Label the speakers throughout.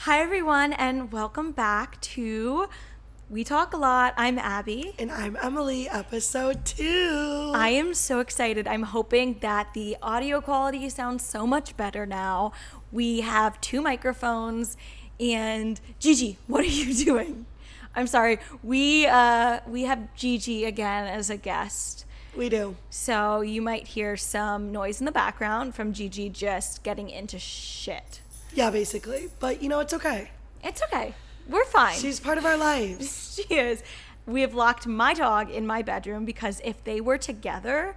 Speaker 1: Hi, everyone, and welcome back to We Talk a Lot. I'm Abby.
Speaker 2: And I'm Emily, episode 2.
Speaker 1: I am so excited. I'm hoping that the audio quality sounds so much better now. We have 2 microphones, and Gigi, what are you doing? I'm sorry. We have Gigi again as a guest.
Speaker 2: We do.
Speaker 1: So you might hear some noise in the background from Gigi just getting into shit.
Speaker 2: Yeah, basically. But, it's okay.
Speaker 1: It's okay. We're fine.
Speaker 2: She's part of our lives.
Speaker 1: She is. We have locked my dog in my bedroom because if they were together,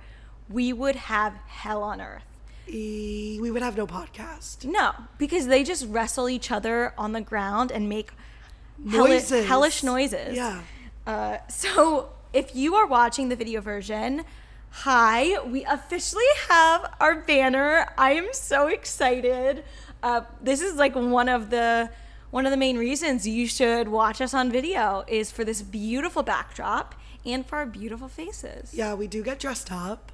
Speaker 1: we would have hell on earth.
Speaker 2: We would have no podcast.
Speaker 1: No, because they just wrestle each other on the ground and make
Speaker 2: Noises.
Speaker 1: hellish noises.
Speaker 2: Yeah.
Speaker 1: So if you are watching the video version, hi, we officially have our banner. I am so excited. This is like one of the main reasons you should watch us on video is for this beautiful backdrop and for our beautiful faces.
Speaker 2: Yeah, we do get dressed up.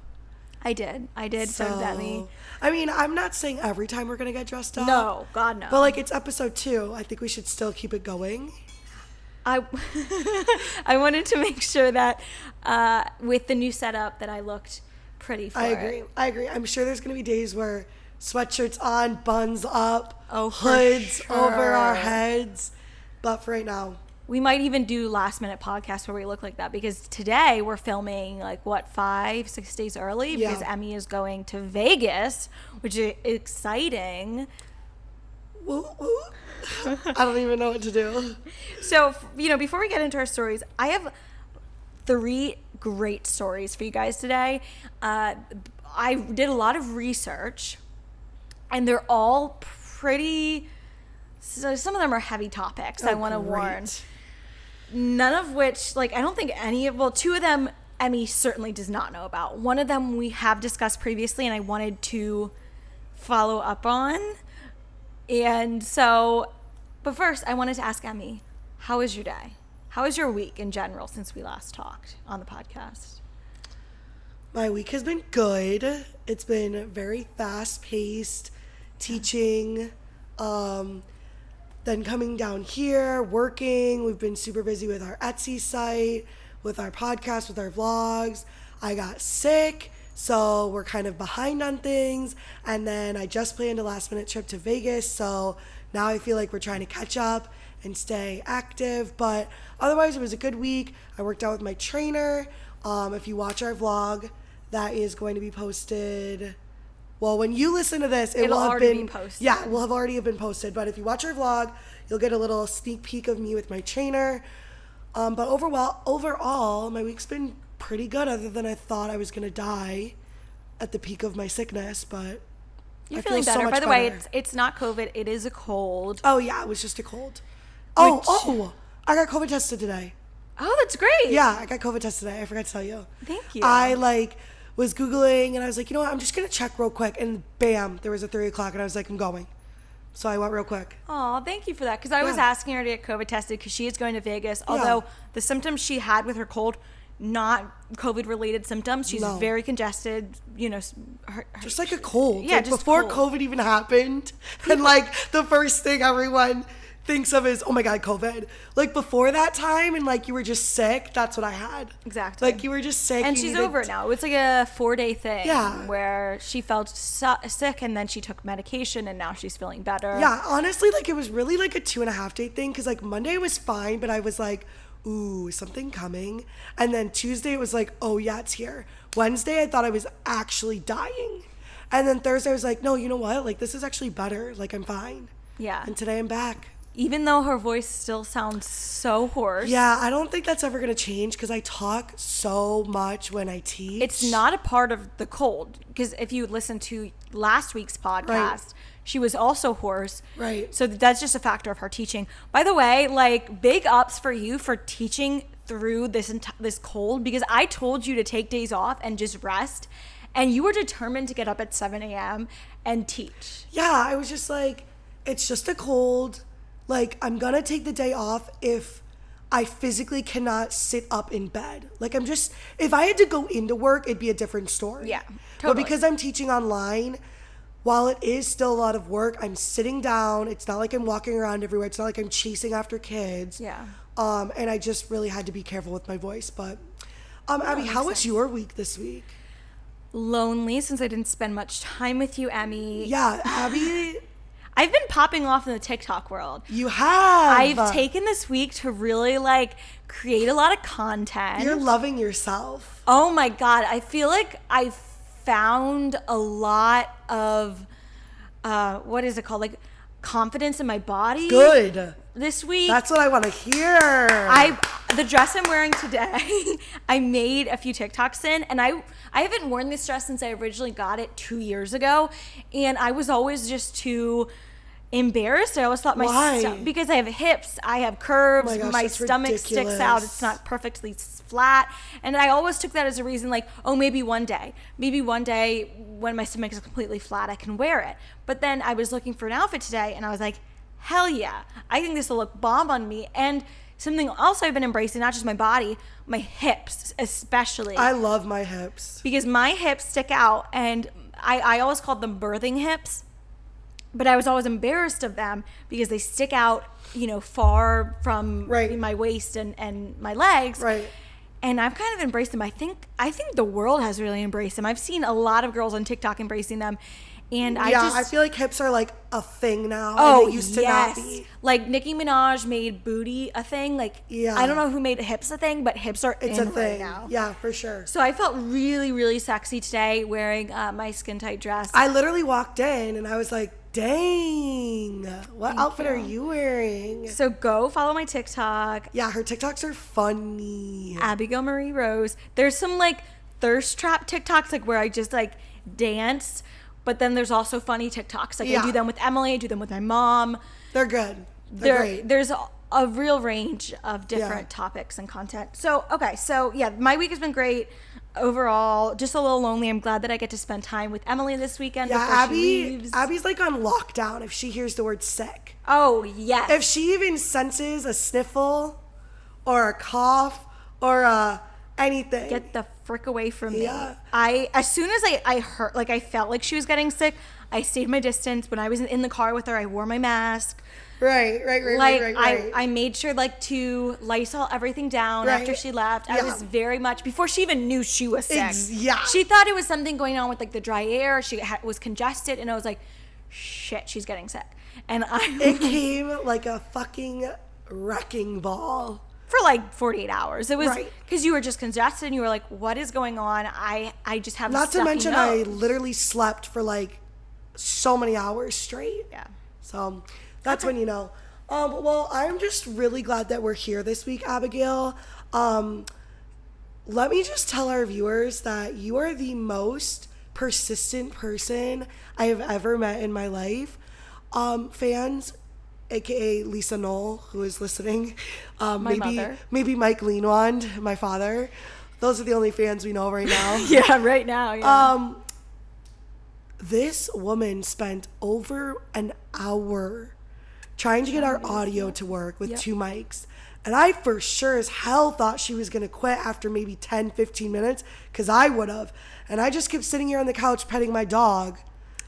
Speaker 1: I did. So Demi.
Speaker 2: I mean, I'm not saying every time we're going to get dressed up.
Speaker 1: No, God, no.
Speaker 2: But, it's episode 2. I think we should still keep it going.
Speaker 1: I wanted to make sure that with the new setup that I looked pretty for
Speaker 2: I agree. I'm sure there's going to be days where sweatshirts on, buns up, hoods
Speaker 1: sure.
Speaker 2: over our heads. But for right now,
Speaker 1: we might even do last minute podcasts where we look like that because today we're filming 5-6 days early because Emmy is going to Vegas, which is exciting.
Speaker 2: Woo, woo. I don't even know what to do.
Speaker 1: So, before we get into our stories, I have 3 great stories for you guys today. I did a lot of research, and they're all pretty, so some of them are heavy topics, I want to warn. None of which, I don't think any of, 2 of them Emmy certainly does not know about. One of them we have discussed previously, and I wanted to follow up on. And so, but first, I wanted to ask Emmy, how was your day? How was your week in general since we last talked on the podcast?
Speaker 2: My week has been good. It's been very fast-paced, teaching, then coming down here, working. We've been super busy with our Etsy site, with our podcast, with our vlogs. I got sick, so we're kind of behind on things. And then I just planned a last-minute trip to Vegas, so now I feel like we're trying to catch up and stay active. But otherwise, it was a good week. I worked out with my trainer. If you watch our vlog, that is going to be posted. Well, when you listen to this, it will have been
Speaker 1: posted.
Speaker 2: Yeah, it will have already been posted. But if you watch our vlog, you'll get a little sneak peek of me with my trainer. But overall, my week's been pretty good. Other than I thought I was gonna die at the peak of my sickness, but
Speaker 1: you're feeling better. So by the way, it's not COVID. It is a cold.
Speaker 2: Oh yeah, it was just a cold. I got COVID tested today.
Speaker 1: Oh, that's great.
Speaker 2: Yeah, I got COVID tested today. I forgot to tell you.
Speaker 1: Thank you.
Speaker 2: I was Googling and I was like, you know what? I'm just going to check real quick. And bam, there was a 3 o'clock and I was like, I'm going. So I went real quick.
Speaker 1: Oh, thank you for that. Because I was asking her to get COVID tested because she is going to Vegas. Although the symptoms she had with her cold, not COVID-related symptoms. She's very congested,
Speaker 2: just like a cold.
Speaker 1: Yeah, just
Speaker 2: before
Speaker 1: cold.
Speaker 2: COVID even happened. And the first thing everyone thinks of is, oh my God, COVID. Before that time and you were just sick, that's what I had.
Speaker 1: Exactly.
Speaker 2: You were just sick.
Speaker 1: And she's over it now. It was a 4-day thing.
Speaker 2: Yeah.
Speaker 1: Where she felt sick and then she took medication and now she's feeling better.
Speaker 2: Yeah, honestly, it was really a 2.5-day thing because Monday was fine, but I was like, ooh, something coming. And then Tuesday it was oh yeah, it's here. Wednesday I thought I was actually dying. And then Thursday I was like, no, you know what? This is actually better. I'm fine.
Speaker 1: Yeah.
Speaker 2: And today I'm back.
Speaker 1: Even though her voice still sounds so hoarse.
Speaker 2: Yeah, I don't think that's ever going to change because I talk so much when I teach.
Speaker 1: It's not a part of the cold because if you listen to last week's podcast, she was also hoarse.
Speaker 2: Right.
Speaker 1: So that's just a factor of her teaching. By the way, big ups for you for teaching through this cold because I told you to take days off and just rest and you were determined to get up at 7 a.m. and teach.
Speaker 2: Yeah, I was just it's just a cold. I'm gonna take the day off if I physically cannot sit up in bed. If I had to go into work, it'd be a different story.
Speaker 1: Yeah,
Speaker 2: totally. But because I'm teaching online, while it is still a lot of work, I'm sitting down. It's not like I'm walking around everywhere. It's not like I'm chasing after kids.
Speaker 1: Yeah.
Speaker 2: And I just really had to be careful with my voice. But, Abby, how was your week this week?
Speaker 1: Lonely, since I didn't spend much time with you, Emmy.
Speaker 2: Yeah, Abby,
Speaker 1: I've been popping off in the TikTok world.
Speaker 2: you have.
Speaker 1: I've taken this week to really like create a lot of content.
Speaker 2: You're loving yourself.
Speaker 1: Oh my God. I feel like I found a lot of, what is it called? Like confidence in my body.
Speaker 2: Good.
Speaker 1: This week.
Speaker 2: That's what I want to hear.
Speaker 1: The dress I'm wearing today, I made a few TikToks in, and I haven't worn this dress since I originally got it 2 years ago, and I was always just too embarrassed. I always thought
Speaker 2: Why?
Speaker 1: because I have hips, I have curves,
Speaker 2: Oh my gosh,
Speaker 1: my
Speaker 2: that's
Speaker 1: stomach
Speaker 2: ridiculous.
Speaker 1: sticks out, it's not perfectly flat, and I always took that as a reason, like, oh, maybe one day when my stomach is completely flat, I can wear it. But then I was looking for an outfit today, and I was like, hell yeah, I think this will look bomb on me. And something else I've been embracing, not just my body, my hips especially.
Speaker 2: I love my hips.
Speaker 1: Because my hips stick out, and I always called them birthing hips, but I was always embarrassed of them because they stick out, far from my waist and my legs.
Speaker 2: Right.
Speaker 1: And I've kind of embraced them. I think the world has really embraced them. I've seen a lot of girls on TikTok embracing them. And I
Speaker 2: feel like hips are like a thing now.
Speaker 1: Oh,
Speaker 2: and they used to not be.
Speaker 1: Like Nicki Minaj made booty a thing. Like,
Speaker 2: yeah.
Speaker 1: I don't know who made hips a thing, but hips are
Speaker 2: It's
Speaker 1: in
Speaker 2: a thing
Speaker 1: right now.
Speaker 2: Yeah, for sure.
Speaker 1: So I felt really, really sexy today wearing my skin tight dress.
Speaker 2: I literally walked in and I was like, dang, what outfit
Speaker 1: you.
Speaker 2: are you wearing?
Speaker 1: So go follow my TikTok.
Speaker 2: Yeah, her TikToks are funny.
Speaker 1: Abigail Marie Rose. There's some like thirst trap TikToks like where I just like dance, but then there's also funny TikToks. Like I do them with Emily, I do them with my mom.
Speaker 2: They're good. They're great.
Speaker 1: There's a real range of different topics and content. So, okay. So yeah, my week has been great. Overall, just a little lonely. I'm glad that I get to spend time with Emily this weekend before she leaves.
Speaker 2: Abby's like on lockdown if she hears the word sick.
Speaker 1: Oh, yes.
Speaker 2: If she even senses a sniffle or a cough or anything.
Speaker 1: Get the frick away from me.
Speaker 2: Yeah.
Speaker 1: As soon as I heard, like I felt like she was getting sick, I stayed my distance. When I was in the car with her, I wore my mask.
Speaker 2: Right.
Speaker 1: I made sure like to Lysol everything down after she left. I was very much, before she even knew she was sick. She thought it was something going on with like the dry air. She was congested, and I was like, shit, she's getting sick. And
Speaker 2: it came like a fucking wrecking ball.
Speaker 1: For like 48 hours. It was because you were just congested and you were like, what is going on? I just have
Speaker 2: Not to mention
Speaker 1: nose.
Speaker 2: I literally slept for like so many hours straight.
Speaker 1: Yeah.
Speaker 2: So that's when you know. Well, I'm just really glad that we're here this week, Abigail. Let me just tell our viewers that you are the most persistent person I have ever met in my life. Fans, aka Lisa Knoll, who is listening, maybe Mike Leanwand, my father. Those are the only fans we know right now.
Speaker 1: Yeah, right now. Yeah.
Speaker 2: This woman spent over an hour trying to get our audio to work with 2 mics. And I for sure as hell thought she was going to quit after maybe 10, 15 minutes, because I would have. And I just kept sitting here on the couch petting my dog.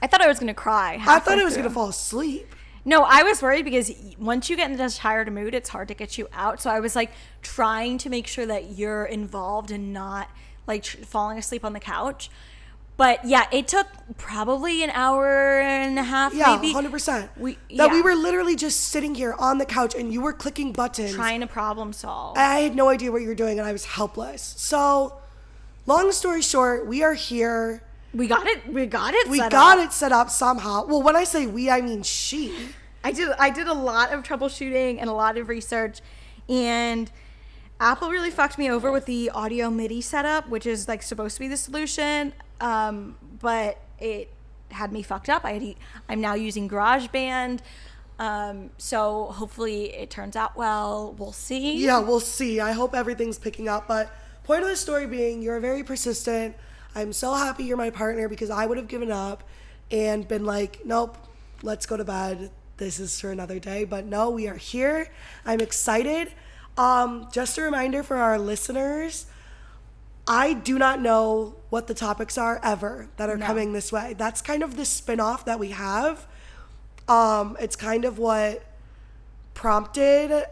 Speaker 1: I thought I was going to cry.
Speaker 2: I thought I was going to fall asleep.
Speaker 1: No, I was worried because once you get into this tired mood, it's hard to get you out. So I was like trying to make sure that you're involved and not like falling asleep on the couch. But yeah, it took probably an hour and a half, maybe.
Speaker 2: Yeah, 100%. We were literally just sitting here on the couch and you were clicking buttons.
Speaker 1: Trying to problem solve.
Speaker 2: I had no idea what you were doing and I was helpless. So, long story short, we are here.
Speaker 1: We got it
Speaker 2: set up somehow. Well, when I say we, I mean she.
Speaker 1: I did a lot of troubleshooting and a lot of research, and Apple really fucked me over with the audio MIDI setup, which is like supposed to be the solution, but it had me fucked up. I'm now using GarageBand, so hopefully it turns out well. We'll see.
Speaker 2: Yeah, we'll see. I hope everything's picking up, but point of the story being, you're very persistent. I'm so happy you're my partner, because I would have given up and been like, nope, let's go to bed. This is for another day. But no, we are here. I'm excited. Just a reminder for our listeners, I do not know what the topics are ever that are
Speaker 1: No.
Speaker 2: coming this way. That's kind of the spin-off that we have. It's kind of what prompted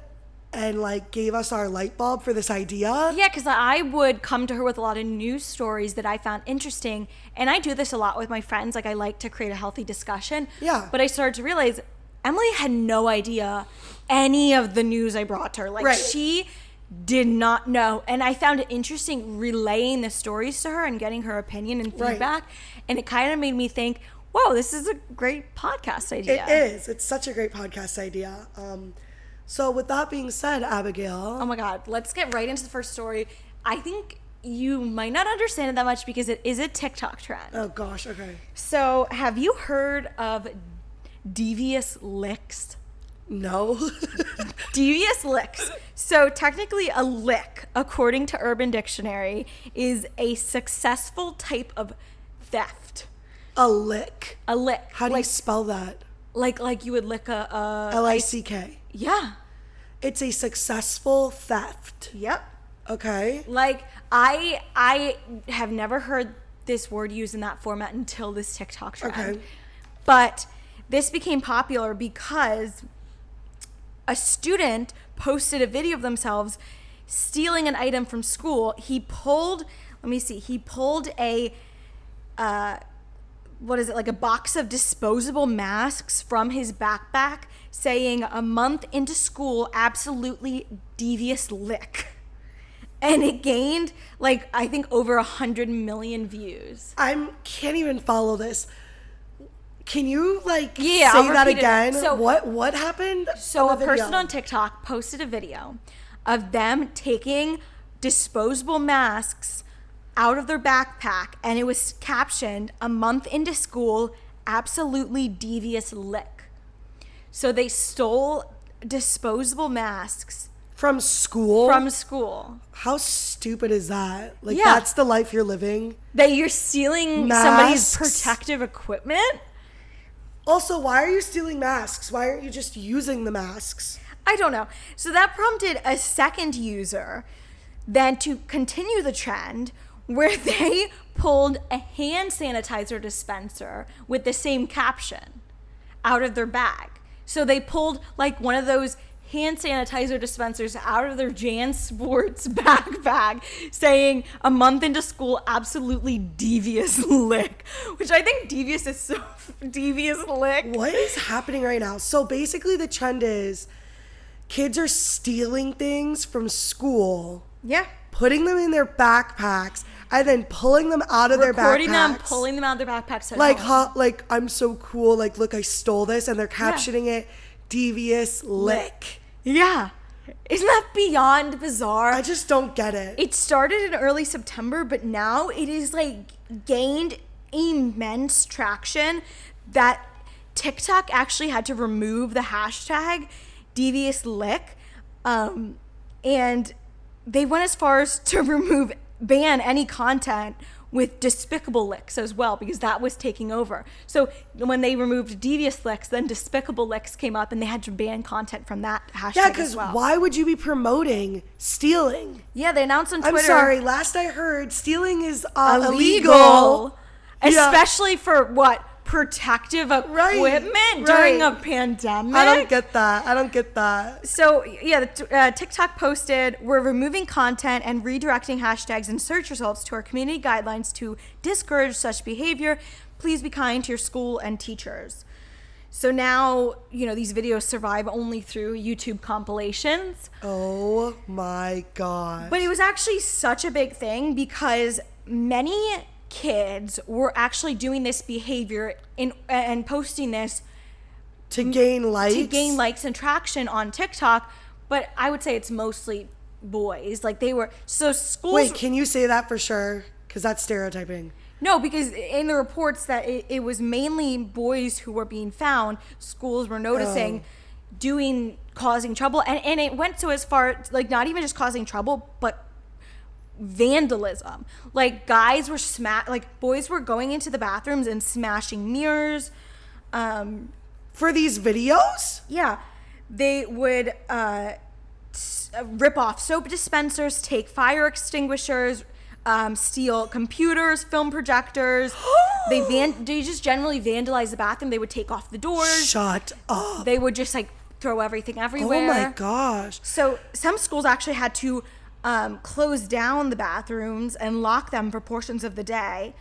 Speaker 2: and like gave us our light bulb for this idea.
Speaker 1: Yeah, because I would come to her with a lot of news stories that I found interesting. And I do this a lot with my friends. Like, I like to create a healthy discussion.
Speaker 2: Yeah.
Speaker 1: But I started to realize Emily had no idea any of the news I brought to her. Like,
Speaker 2: Right.
Speaker 1: she did not know. And I found it interesting relaying the stories to her and getting her opinion and
Speaker 2: Right.
Speaker 1: feedback. And it kind of made me think, whoa, this is a great podcast idea.
Speaker 2: It is. It's such a great podcast idea. So with that being said, Abigail.
Speaker 1: Oh my God, let's get right into the first story. I think you might not understand it that much because it is a TikTok trend.
Speaker 2: Oh gosh, okay.
Speaker 1: So have you heard of Devious licks?
Speaker 2: No.
Speaker 1: Devious licks. So technically a lick, according to Urban Dictionary, is a successful type of theft.
Speaker 2: A lick.
Speaker 1: A lick.
Speaker 2: How do you spell that?
Speaker 1: Like you would lick a
Speaker 2: L-I-C-K.
Speaker 1: Yeah.
Speaker 2: It's a successful theft.
Speaker 1: Yep.
Speaker 2: Okay.
Speaker 1: Like I have never heard this word used in that format until this TikTok trend.
Speaker 2: Okay.
Speaker 1: But this became popular because a student posted a video of themselves stealing an item from school. He pulled a like a box of disposable masks from his backpack, saying, "A month into school, absolutely devious lick." And it gained, like, I think over 100 million views.
Speaker 2: Can't even follow this. Can you
Speaker 1: I'll
Speaker 2: say that
Speaker 1: repeat it.
Speaker 2: again?
Speaker 1: So-
Speaker 2: What happened?
Speaker 1: So a
Speaker 2: on the video?
Speaker 1: person on TikTok posted a video of them taking disposable masks out of their backpack, and it was captioned, "A month into school, absolutely devious lick." So they stole disposable masks
Speaker 2: From school?
Speaker 1: from school.
Speaker 2: How stupid is that? Like,
Speaker 1: Yeah.
Speaker 2: that's the life you're living?
Speaker 1: That you're stealing somebody's
Speaker 2: Masks.
Speaker 1: protective equipment?
Speaker 2: Also, why are you stealing masks? Why aren't you just using the masks?
Speaker 1: I don't know. So that prompted a second user then to continue the trend where they pulled a hand sanitizer dispenser with the same caption out of their bag. So they pulled like one of those hand sanitizer dispensers out of their Jan Sports backpack saying, "A month into school, absolutely devious lick," which I think devious is so devious lick.
Speaker 2: What is happening right now? So basically the trend is kids are stealing things from school,
Speaker 1: Yeah.
Speaker 2: putting them in their backpacks, and then pulling them out of their backpacks.
Speaker 1: Recording them, pulling them out of their backpacks.
Speaker 2: Like,
Speaker 1: home.
Speaker 2: like, I'm so cool. Like, look, I stole this. And they're captioning it, devious lick.
Speaker 1: Yeah. Isn't that beyond bizarre?
Speaker 2: I just don't get it.
Speaker 1: It started in early September, but now it is like gained immense traction that TikTok actually had to remove the hashtag devious lick. And they went as far as to ban any content with despicable licks as well, because that was taking over. So when they removed devious licks, then despicable licks came up and they had to ban content from that hashtag
Speaker 2: Yeah,
Speaker 1: as
Speaker 2: because
Speaker 1: well.
Speaker 2: why would you be promoting stealing?
Speaker 1: Yeah, they announced on Twitter.
Speaker 2: I'm sorry. Last I heard, stealing is
Speaker 1: illegal.
Speaker 2: illegal. Yeah.
Speaker 1: Especially for what? Protective equipment during a pandemic?
Speaker 2: I don't get that.
Speaker 1: So, yeah, TikTok posted, "We're removing content and redirecting hashtags and search results to our community guidelines to discourage such behavior. Please be kind to your school and teachers." So now, these videos survive only through YouTube compilations.
Speaker 2: Oh my God.
Speaker 1: But it was actually such a big thing because many kids were actually doing this behavior and posting this
Speaker 2: to gain likes
Speaker 1: and traction on TikTok, but I would say it's mostly boys. Like schools.
Speaker 2: Wait, can you say that for sure? Because that's stereotyping.
Speaker 1: No, because in the reports that it was mainly boys who were being found, schools were noticing causing trouble, and it went so as far like not even just causing trouble, but vandalism. Like guys were boys were going into the bathrooms and smashing mirrors.
Speaker 2: For these videos?
Speaker 1: Yeah, they would rip off soap dispensers, take fire extinguishers, steal computers, film projectors. They just generally vandalize the bathroom. They would take off the doors.
Speaker 2: Shut up.
Speaker 1: They would just like throw everything everywhere.
Speaker 2: Oh my gosh.
Speaker 1: So some schools actually had to close down the bathrooms and lock them for portions of the day.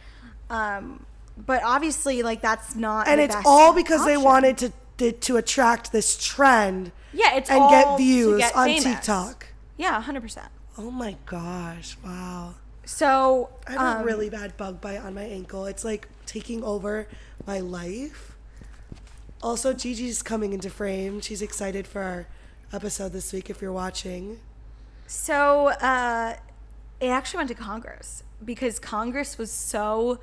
Speaker 1: But obviously, like, that's not
Speaker 2: And
Speaker 1: the
Speaker 2: it's
Speaker 1: best
Speaker 2: all because they
Speaker 1: option.
Speaker 2: wanted to attract this trend.
Speaker 1: Yeah, it's
Speaker 2: and
Speaker 1: all
Speaker 2: get views
Speaker 1: to get
Speaker 2: on
Speaker 1: famous.
Speaker 2: TikTok.
Speaker 1: Yeah, 100%.
Speaker 2: Oh my gosh. Wow.
Speaker 1: So
Speaker 2: I have a really bad bug bite on my ankle. It's like taking over my life. Also, Gigi's coming into frame. She's excited for our episode this week if you're watching.
Speaker 1: So it actually went to Congress because Congress was so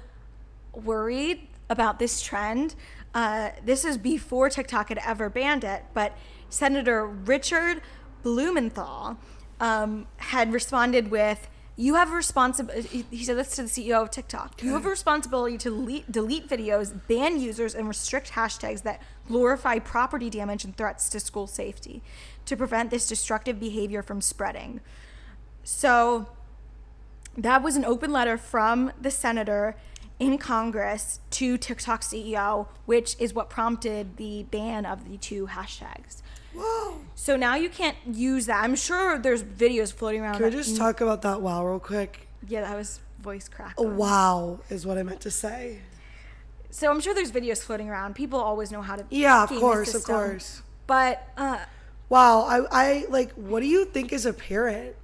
Speaker 1: worried about this trend. This is before TikTok had ever banned it, but Senator Richard Blumenthal had responded with, you have a responsibility, he said this to the CEO of TikTok, you have a responsibility to delete videos, ban users, and restrict hashtags that glorify property damage and threats to school safety to prevent this destructive behavior from spreading. So that was an open letter from the senator in Congress to TikTok's CEO, which is what prompted the ban of the 2 hashtags.
Speaker 2: Whoa.
Speaker 1: So now you can't use that. I'm sure there's videos floating around.
Speaker 2: Can we just talk about that wow real quick?
Speaker 1: Yeah, that was voice crack.
Speaker 2: Wow is what I meant to say.
Speaker 1: So I'm sure there's videos floating around. People always know how to
Speaker 2: Yeah, of
Speaker 1: game the
Speaker 2: course, of
Speaker 1: system.
Speaker 2: course.
Speaker 1: But
Speaker 2: Wow, I like, what do you think as a parent?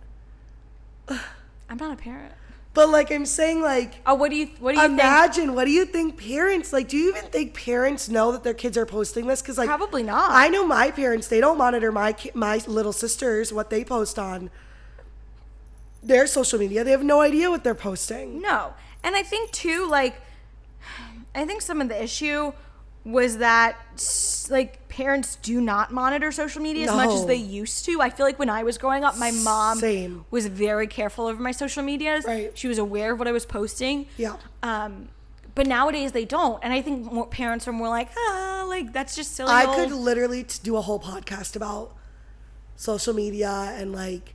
Speaker 1: I'm not a parent.
Speaker 2: But like, I'm saying, like,
Speaker 1: Oh, what do you think?
Speaker 2: imagine, what do you think parents, like, do you even think parents know that their kids are posting this? Because, like,
Speaker 1: Probably not.
Speaker 2: I know my parents, they don't monitor my little sisters, what they post on their social media. They have no idea what they're posting.
Speaker 1: No. And I think too, like, I think some of the issue was that like parents do not monitor social media as much as
Speaker 2: No.
Speaker 1: they used to. I feel like when I was growing up, my mom
Speaker 2: Same.
Speaker 1: was very careful over my social medias.
Speaker 2: Right.
Speaker 1: She was aware of what I was posting.
Speaker 2: Yeah.
Speaker 1: But nowadays they don't. And I think more parents are more like, like that's just silly.
Speaker 2: I
Speaker 1: old-
Speaker 2: could literally do a whole podcast about social media and like,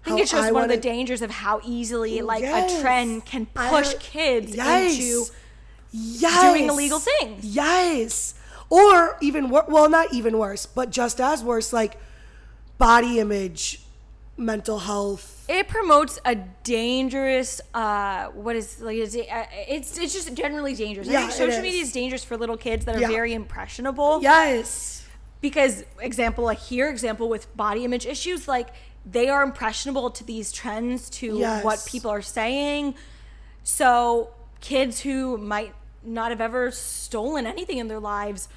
Speaker 1: I think
Speaker 2: how
Speaker 1: it's just one of the
Speaker 2: wanna-
Speaker 1: dangers of how easily like
Speaker 2: Yes.
Speaker 1: a trend can
Speaker 2: I
Speaker 1: push
Speaker 2: heard-
Speaker 1: kids
Speaker 2: Yes.
Speaker 1: into
Speaker 2: Yes.
Speaker 1: doing illegal things.
Speaker 2: Yes. Or even well, not even worse, but just as worse, like body image, mental health.
Speaker 1: It promotes a dangerous, it's just generally dangerous. I
Speaker 2: Yeah,
Speaker 1: think
Speaker 2: it
Speaker 1: social
Speaker 2: is.
Speaker 1: media is dangerous for little kids that are
Speaker 2: Yeah.
Speaker 1: very impressionable.
Speaker 2: Yes.
Speaker 1: Because, example with body image issues, like, they are impressionable to these trends, to
Speaker 2: Yes.
Speaker 1: what people are saying. So, kids who might not have ever stolen anything in their lives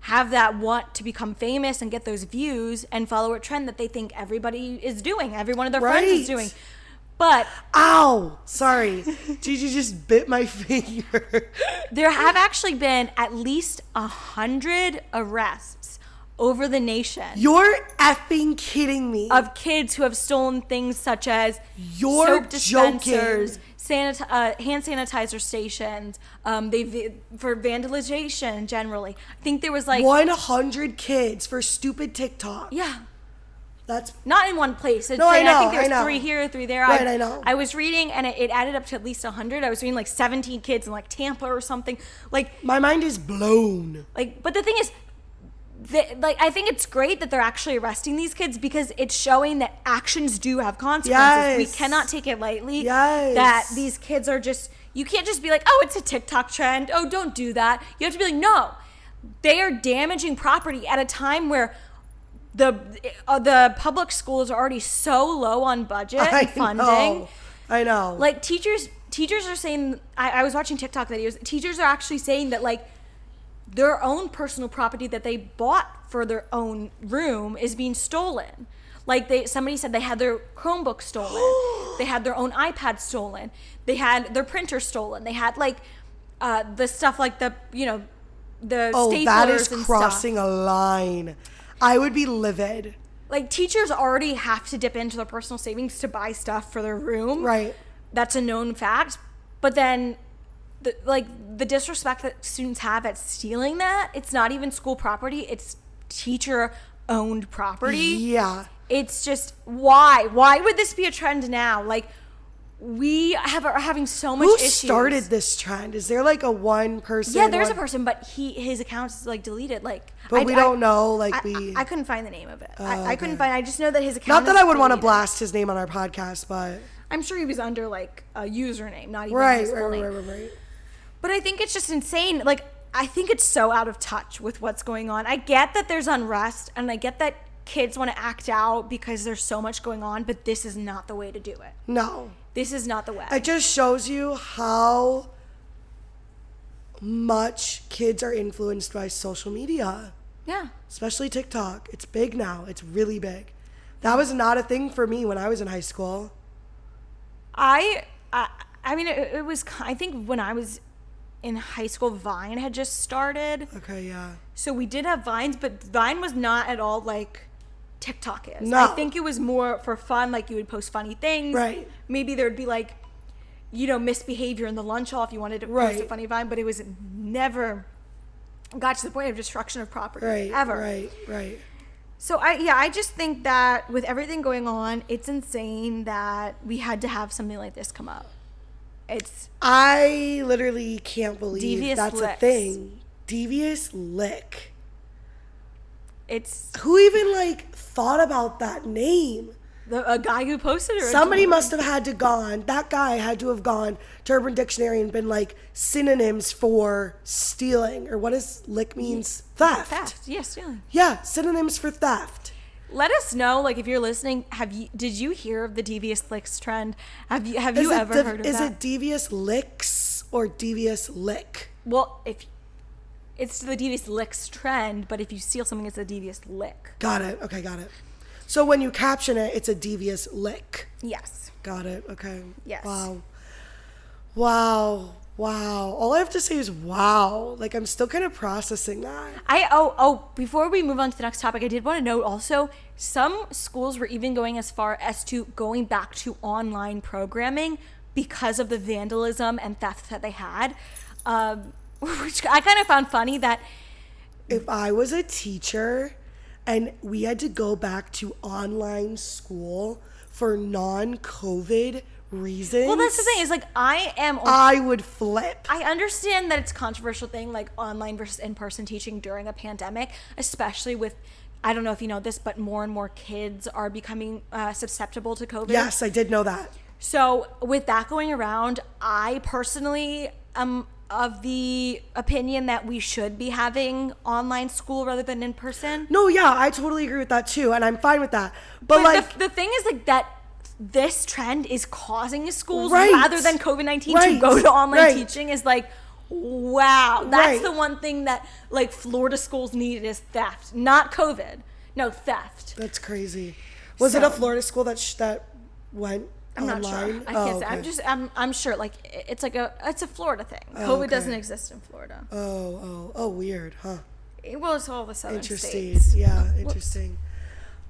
Speaker 1: have that want to become famous and get those views and follow a trend that they think everybody is doing, every one of their friends is
Speaker 2: Right.
Speaker 1: doing. But
Speaker 2: Ow. Sorry. Gigi just bit my finger.
Speaker 1: there have actually been at least 100 arrests over the nation
Speaker 2: You're effing kidding me.
Speaker 1: of kids who have stolen things such as
Speaker 2: You're
Speaker 1: soap dispensers,
Speaker 2: joking.
Speaker 1: hand sanitizer stations, for vandalization generally. I think there was like
Speaker 2: 100 kids for stupid TikTok.
Speaker 1: yeah,
Speaker 2: That's
Speaker 1: not in one place.
Speaker 2: No, I know,
Speaker 1: think there's
Speaker 2: I know.
Speaker 1: 3 here, 3 there.
Speaker 2: Right, I know.
Speaker 1: I was reading and it added up to at least 100. I was reading like 17 kids in like Tampa or something. Like
Speaker 2: my mind is blown.
Speaker 1: but the thing is, I think it's great that they're actually arresting these kids because it's showing that actions do have consequences. We
Speaker 2: Yes.
Speaker 1: cannot take it lightly.
Speaker 2: Yes.
Speaker 1: That these kids are just, you can't just be like, oh, it's a TikTok trend. Oh, don't do that. You have to be like, no, they are damaging property at a time where the public schools are already so low on budget and funding.
Speaker 2: I know.
Speaker 1: Like teachers are saying, I was watching TikTok videos, teachers are actually saying that like their own personal property that they bought for their own room is being stolen. Like somebody said they had their Chromebook stolen. They had their own iPad stolen. They had their printer stolen. They had like the stuff like the staplers
Speaker 2: that is
Speaker 1: and
Speaker 2: crossing
Speaker 1: stuff.
Speaker 2: a line. I would be livid.
Speaker 1: Like teachers already have to dip into their personal savings to buy stuff for their room.
Speaker 2: Right.
Speaker 1: That's a known fact. But then the disrespect that students have at stealing that, it's not even school property, it's teacher owned property.
Speaker 2: Yeah.
Speaker 1: It's just why would this be a trend now? Like are having so much
Speaker 2: Who
Speaker 1: issues.
Speaker 2: started this trend? Is there like a one person?
Speaker 1: Yeah, there's a person, but his account's like deleted. Like,
Speaker 2: But we don't know. Like
Speaker 1: I couldn't find the name of it. I
Speaker 2: okay.
Speaker 1: couldn't find. I just know that his account.
Speaker 2: Not that
Speaker 1: is
Speaker 2: I would want to
Speaker 1: deleted.
Speaker 2: blast his name on our podcast, but
Speaker 1: I'm sure he was under like a username, not even
Speaker 2: right,
Speaker 1: his full name.
Speaker 2: right.
Speaker 1: But I think it's just insane. Like, I think it's so out of touch with what's going on. I get that there's unrest, and I get that kids want to act out because there's so much going on, but this is not the way to do it.
Speaker 2: No.
Speaker 1: This is not the way.
Speaker 2: It just shows you how much kids are influenced by social media.
Speaker 1: Yeah.
Speaker 2: Especially TikTok. It's big now. It's really big. That was not a thing for me when I was in high school.
Speaker 1: I mean, it was, I think when I was in high school, Vine had just started.
Speaker 2: Okay, yeah.
Speaker 1: So we did have Vines, but Vine was not at all like TikTok is.
Speaker 2: No.
Speaker 1: I think it was more for fun, like you would post funny things.
Speaker 2: Right.
Speaker 1: Maybe there would be like, misbehavior in the lunch hall if you wanted to post a
Speaker 2: Right.
Speaker 1: funny Vine, but it was never got to the point of destruction of property ever.
Speaker 2: Right.
Speaker 1: So I just think that with everything going on, it's insane that we had to have something like this come up.
Speaker 2: I literally can't believe
Speaker 1: Devious
Speaker 2: that's
Speaker 1: licks.
Speaker 2: a thing. Devious lick.
Speaker 1: It's
Speaker 2: Who even like thought about that name?
Speaker 1: a guy who posted it.
Speaker 2: Somebody must have had to that guy had to have gone to Urban Dictionary and been like synonyms for stealing, or what does lick means? Theft.
Speaker 1: Theft. Yes, stealing.
Speaker 2: Yeah, synonyms for theft.
Speaker 1: Let us know, like, if you're listening, did you hear of the devious licks trend? Have you ever heard of
Speaker 2: Is
Speaker 1: that?
Speaker 2: it devious licks or devious lick?
Speaker 1: Well, if it's the devious licks trend, but if you steal something, it's a devious lick.
Speaker 2: Got it. Okay, got it. So when you caption it, it's a devious lick.
Speaker 1: Yes.
Speaker 2: Got it. Okay.
Speaker 1: Yes.
Speaker 2: Wow. All I have to say is wow. Like, I'm still kind of processing that.
Speaker 1: Before we move on to the next topic, I did want to note also, some schools were even going as far as to going back to online programming because of the vandalism and theft that they had, which I kind of found funny that
Speaker 2: If I was a teacher and we had to go back to online school for non-COVID reasons.
Speaker 1: well, that's the thing is like
Speaker 2: I would flip.
Speaker 1: I understand that it's a controversial thing, like online versus in-person teaching during a pandemic, especially with, I don't know if you know this, but more and more kids are becoming susceptible to COVID.
Speaker 2: Yes, I did know that.
Speaker 1: So with that going around, I personally am of the opinion that we should be having online school rather than in person.
Speaker 2: No, yeah, I totally agree with that too, and I'm fine with that. But like,
Speaker 1: the thing is like that this trend is causing schools
Speaker 2: Right.
Speaker 1: rather than COVID-19 to
Speaker 2: Right.
Speaker 1: go to online
Speaker 2: Right.
Speaker 1: teaching is like, wow, that's
Speaker 2: Right.
Speaker 1: the one thing that like Florida schools needed is theft, not COVID. No, theft.
Speaker 2: that's crazy. Was it a
Speaker 1: So-
Speaker 2: Florida school that went
Speaker 1: I'm not
Speaker 2: online?
Speaker 1: sure. I can't say.
Speaker 2: Okay.
Speaker 1: I'm sure like it's a Florida thing. COVID
Speaker 2: okay.
Speaker 1: doesn't exist in Florida.
Speaker 2: Oh, weird, huh?
Speaker 1: Well, it's all the southern
Speaker 2: Interesting.
Speaker 1: states.
Speaker 2: Yeah, interesting.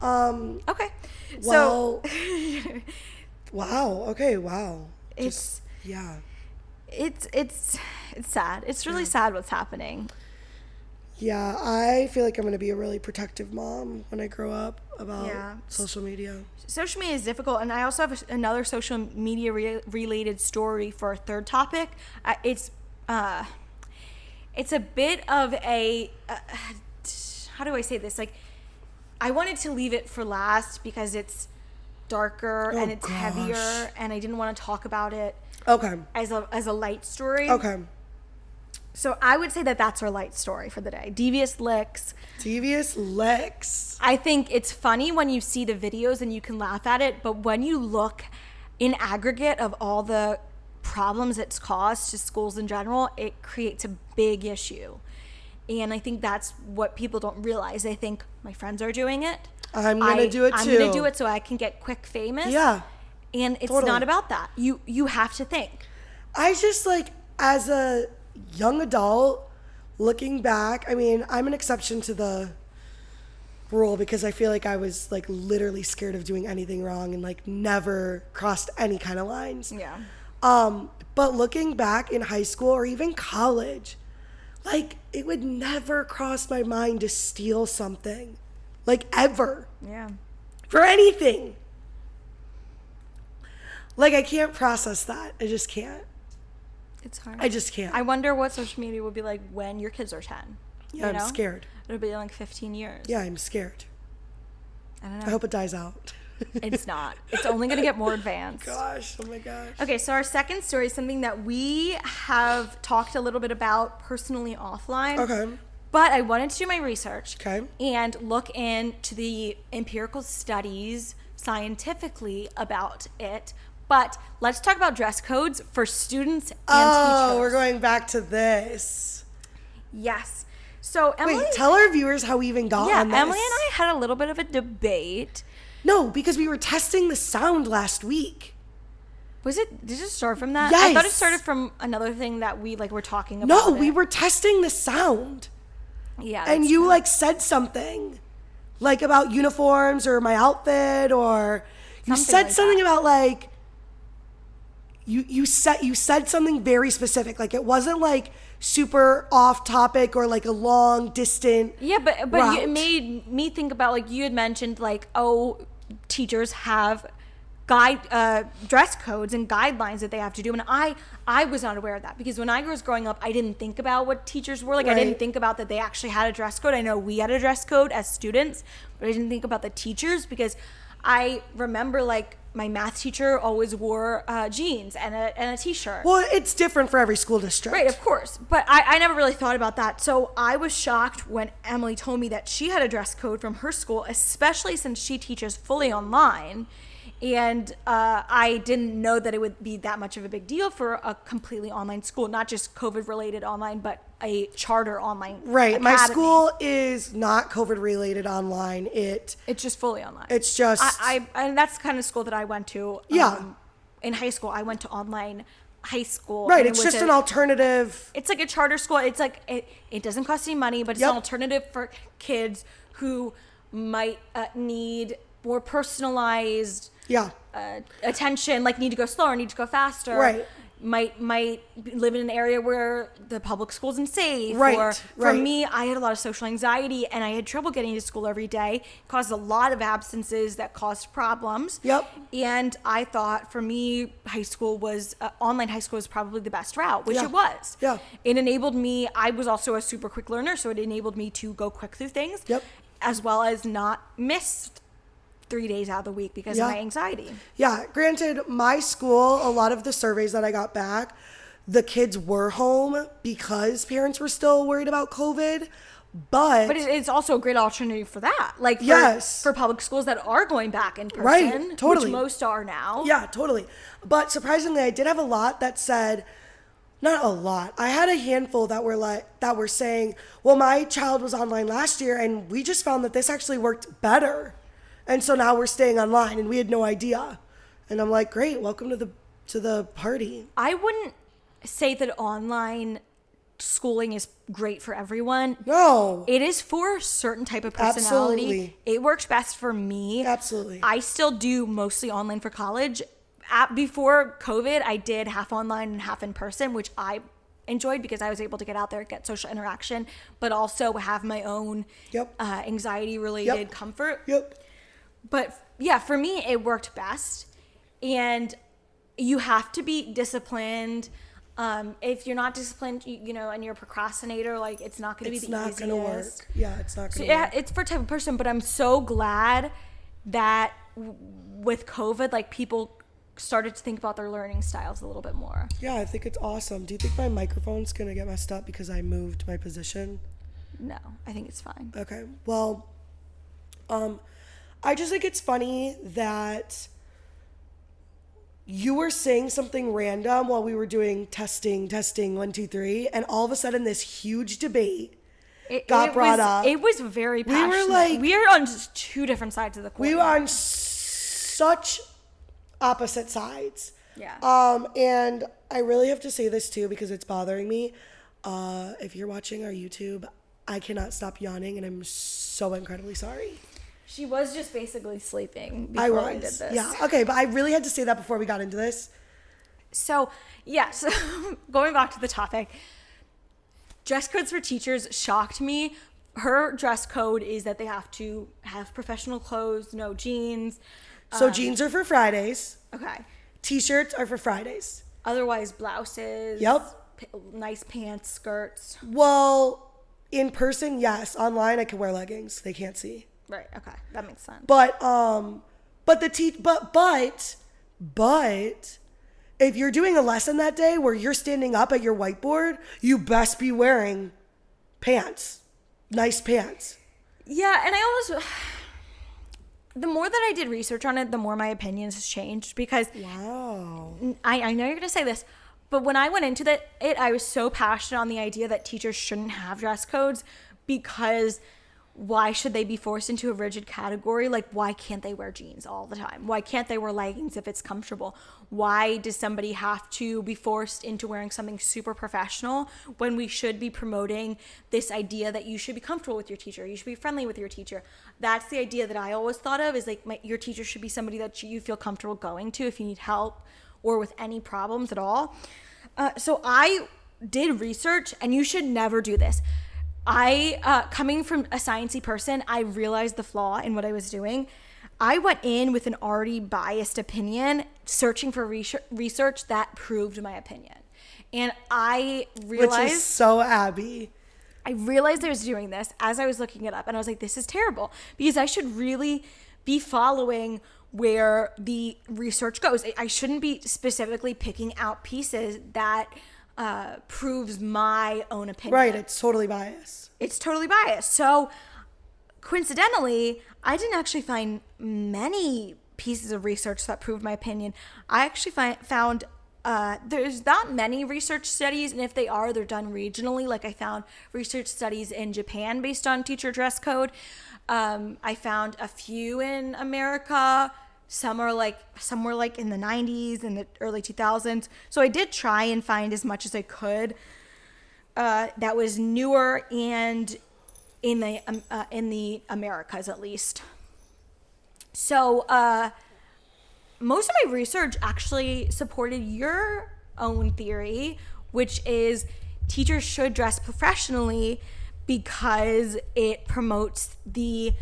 Speaker 1: Okay.
Speaker 2: Well,
Speaker 1: So
Speaker 2: wow. Okay, wow.
Speaker 1: it's
Speaker 2: Yeah.
Speaker 1: it's sad. It's really sad what's happening.
Speaker 2: Yeah, I feel like I'm going to be a really protective mom when I grow up about
Speaker 1: Yeah.
Speaker 2: social media.
Speaker 1: Social media is difficult, and I also have another social media related story for a third topic. It's a bit of a how do I say this? Like, I wanted to leave it for last because it's darker and it's
Speaker 2: gosh.
Speaker 1: heavier, and I didn't want to talk about it
Speaker 2: Okay.
Speaker 1: as a light story.
Speaker 2: Okay.
Speaker 1: So I would say that that's our light story for the day. Devious licks.
Speaker 2: Devious Lex.
Speaker 1: I think it's funny when you see the videos and you can laugh at it, but when you look in aggregate of all the problems it's caused to schools in general, it creates a big issue. And I think that's what people don't realize. They think my friends are doing it.
Speaker 2: I'm going to do it too.
Speaker 1: I'm going to do it so I can get quick famous.
Speaker 2: Yeah.
Speaker 1: And it's
Speaker 2: Totally.
Speaker 1: not about that. You have to think.
Speaker 2: I just like, as a young adult, looking back, I mean, I'm an exception to the rule because I feel like I was like literally scared of doing anything wrong and like never crossed any kind of lines.
Speaker 1: Yeah.
Speaker 2: But looking back in high school or even college, like it would never cross my mind to steal something, like ever,
Speaker 1: Yeah.
Speaker 2: for anything. Like, I can't process that. I just can't.
Speaker 1: It's hard.
Speaker 2: I just can't.
Speaker 1: I wonder what social media will be like when your kids are 10.
Speaker 2: Yeah, I'm scared.
Speaker 1: It'll be like 15 years.
Speaker 2: Yeah, I'm scared.
Speaker 1: I don't know.
Speaker 2: I hope it dies out.
Speaker 1: It's not. It's only going to get more advanced.
Speaker 2: Gosh, oh my gosh.
Speaker 1: Okay, so our second story is something that we have talked a little bit about personally offline.
Speaker 2: Okay.
Speaker 1: But I wanted to do my research.
Speaker 2: Okay.
Speaker 1: And look into the empirical studies scientifically about it. But let's talk about dress codes for students and teachers.
Speaker 2: Oh, we're going back to this.
Speaker 1: Yes. So Emily...
Speaker 2: Wait, tell our viewers how we even got on this.
Speaker 1: Emily and I had a little bit of a debate.
Speaker 2: No, because we were testing the sound last week.
Speaker 1: Did it start from that?
Speaker 2: Yes.
Speaker 1: I thought it started from another thing that we were talking about.
Speaker 2: No, we were testing the sound.
Speaker 1: Yeah.
Speaker 2: And you said something like about uniforms or my outfit, or you said something about you said something very specific. Like, it wasn't like super off topic or like a long distant
Speaker 1: but
Speaker 2: route.
Speaker 1: it made me think about, like, you had mentioned, like, teachers have dress codes and guidelines that they have to do, and I was not aware of that, because when I was growing up, I didn't think about what teachers were like.
Speaker 2: Right.
Speaker 1: I didn't think about that they actually had a dress code. I know we had a dress code as students, but I didn't think about the teachers, because I remember, like, my math teacher always wore jeans and a t-shirt.
Speaker 2: Well, it's different for every school district.
Speaker 1: Right, of course. But I never really thought about that. So I was shocked when Emily told me that she had a dress code from her school, especially since she teaches fully online. And I didn't know that it would be that much of a big deal for a completely online school, not just COVID-related online, but a charter online
Speaker 2: Right.
Speaker 1: academy.
Speaker 2: My school is not COVID-related online.
Speaker 1: It's just fully online.
Speaker 2: It's just...
Speaker 1: and that's the kind of school that I went to.
Speaker 2: Yeah.
Speaker 1: In high school, I went to online high school.
Speaker 2: Right. It's just an alternative.
Speaker 1: It's like a charter school. It's like, it doesn't cost any money, but it's an alternative for kids who might need more personalized attention, like need to go slower, need to go faster.
Speaker 2: Right.
Speaker 1: Might live in an area where the public school isn't safe.
Speaker 2: Right.
Speaker 1: Or for me, I had a lot of social anxiety and I had trouble getting to school every day. It caused a lot of absences that caused problems.
Speaker 2: Yep.
Speaker 1: And I thought, for me, online high school was probably the best route, which it was.
Speaker 2: Yeah.
Speaker 1: It enabled me, I was also a super quick learner, so it enabled me to go quick through things.
Speaker 2: Yep.
Speaker 1: As well as not miss 3 days out of the week because of my anxiety.
Speaker 2: Yeah. Granted, my school, a lot of the surveys that I got back, the kids were home because parents were still worried about COVID. But
Speaker 1: it's also a great alternative for that. Like, for public schools that are going back in person.
Speaker 2: Right, totally.
Speaker 1: Which most are now.
Speaker 2: Yeah, totally. But surprisingly, I did have a lot that said, not a lot. I had a handful that were saying, well, my child was online last year and we just found that this actually worked better. And so now we're staying online and we had no idea. And I'm like, great, welcome to the party.
Speaker 1: I wouldn't say that online schooling is great for everyone.
Speaker 2: No.
Speaker 1: It is for a certain type of personality.
Speaker 2: Absolutely.
Speaker 1: It works best for me.
Speaker 2: Absolutely.
Speaker 1: I still do mostly online for college. Before COVID, I did half online and half in person, which I enjoyed because I was able to get out there, get social interaction, but also have my own anxiety related comfort.
Speaker 2: Yep.
Speaker 1: But yeah, for me, it worked best. And you have to be disciplined. If you're not disciplined, and you're a procrastinator, like, it's not going to be the easiest.
Speaker 2: It's not going to work. Yeah, it's not going to work.
Speaker 1: Yeah, it's for type of person, but I'm so glad that with COVID, like, people started to think about their learning styles a little bit more.
Speaker 2: Yeah, I think it's awesome. Do you think my microphone's going to get messed up because I moved my position?
Speaker 1: No, I think it's fine.
Speaker 2: Okay. Well, I just think it's funny that you were saying something random while we were doing testing 1 2 3, and all of a sudden this huge debate got brought up.
Speaker 1: It was very passionate. We were on just two different sides of the coin.
Speaker 2: We were on such opposite sides.
Speaker 1: Yeah.
Speaker 2: And I really have to say this too because it's bothering me. If you're watching our YouTube, I cannot stop yawning and I'm so incredibly sorry.
Speaker 1: She was just basically sleeping before I did this.
Speaker 2: Yeah. Okay, but I really had to say that before we got into this.
Speaker 1: So, yes, going back to the topic, dress codes for teachers shocked me. Her dress code is that they have to have professional clothes, no jeans.
Speaker 2: So jeans are for Fridays.
Speaker 1: Okay.
Speaker 2: T-shirts are for Fridays.
Speaker 1: Otherwise, blouses.
Speaker 2: Yep.
Speaker 1: Nice pants, skirts.
Speaker 2: Well, in person, yes. Online, I can wear leggings. They can't see.
Speaker 1: Right. Okay, that makes sense.
Speaker 2: But if you're doing a lesson that day where you're standing up at your whiteboard, you best be wearing pants. Nice pants.
Speaker 1: Yeah, and I always, the more that I did research on it, the more my opinions has changed because
Speaker 2: Wow.
Speaker 1: I know you're going to say this, but when I went into it, I was so passionate on the idea that teachers shouldn't have dress codes because why should they be forced into a rigid category? Like, why can't they wear jeans all the time? Why can't they wear leggings if it's comfortable? Why does somebody have to be forced into wearing something super professional when we should be promoting this idea that you should be comfortable with your teacher? You should be friendly with your teacher. That's the idea that I always thought of is like your teacher should be somebody that you feel comfortable going to if you need help or with any problems at all. So I did research, and you should never do this. Coming from a sciencey person, I realized the flaw in what I was doing. I went in with an already biased opinion, searching for research that proved my opinion. And I realized...
Speaker 2: Which is so Abby.
Speaker 1: I realized I was doing this as I was looking it up, and I was like, this is terrible, because I should really be following where the research goes. I shouldn't be specifically picking out pieces that proves my own opinion.
Speaker 2: Right, it's totally biased.
Speaker 1: It's totally biased. So coincidentally, I didn't actually find many pieces of research that proved my opinion. I actually found there's not many research studies, and if they are, they're done regionally. Like I found research studies in Japan based on teacher dress code. I found a few in America. Some are somewhere like in the 90s and the early 2000s. So I did try and find as much as I could that was newer and in the Americas at least. So most of my research actually supported your own theory, which is teachers should dress professionally because it promotes the,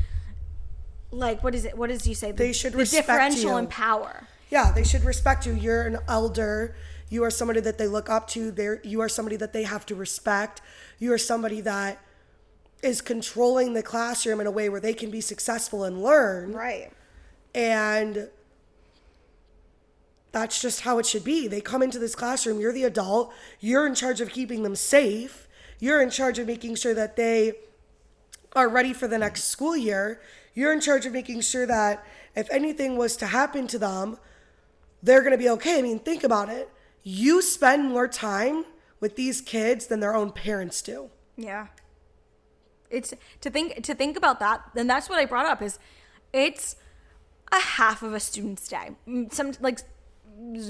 Speaker 1: like, what is it? What does you say?
Speaker 2: They should
Speaker 1: the
Speaker 2: respect
Speaker 1: differential
Speaker 2: you.
Speaker 1: in power.
Speaker 2: Yeah, they should respect you. You're an elder. You are somebody that they look up to. You are somebody that they have to respect. You are somebody that is controlling the classroom in a way where they can be successful and learn.
Speaker 1: Right.
Speaker 2: And that's just how it should be. They come into this classroom. You're the adult. You're in charge of keeping them safe. You're in charge of making sure that they are ready for the next school year. You're in charge of making sure that if anything was to happen to them, they're going to be okay. I mean, think about it. You spend more time with these kids than their own parents do.
Speaker 1: Yeah. It's to think about that, and that's what I brought up is it's a half of a student's day.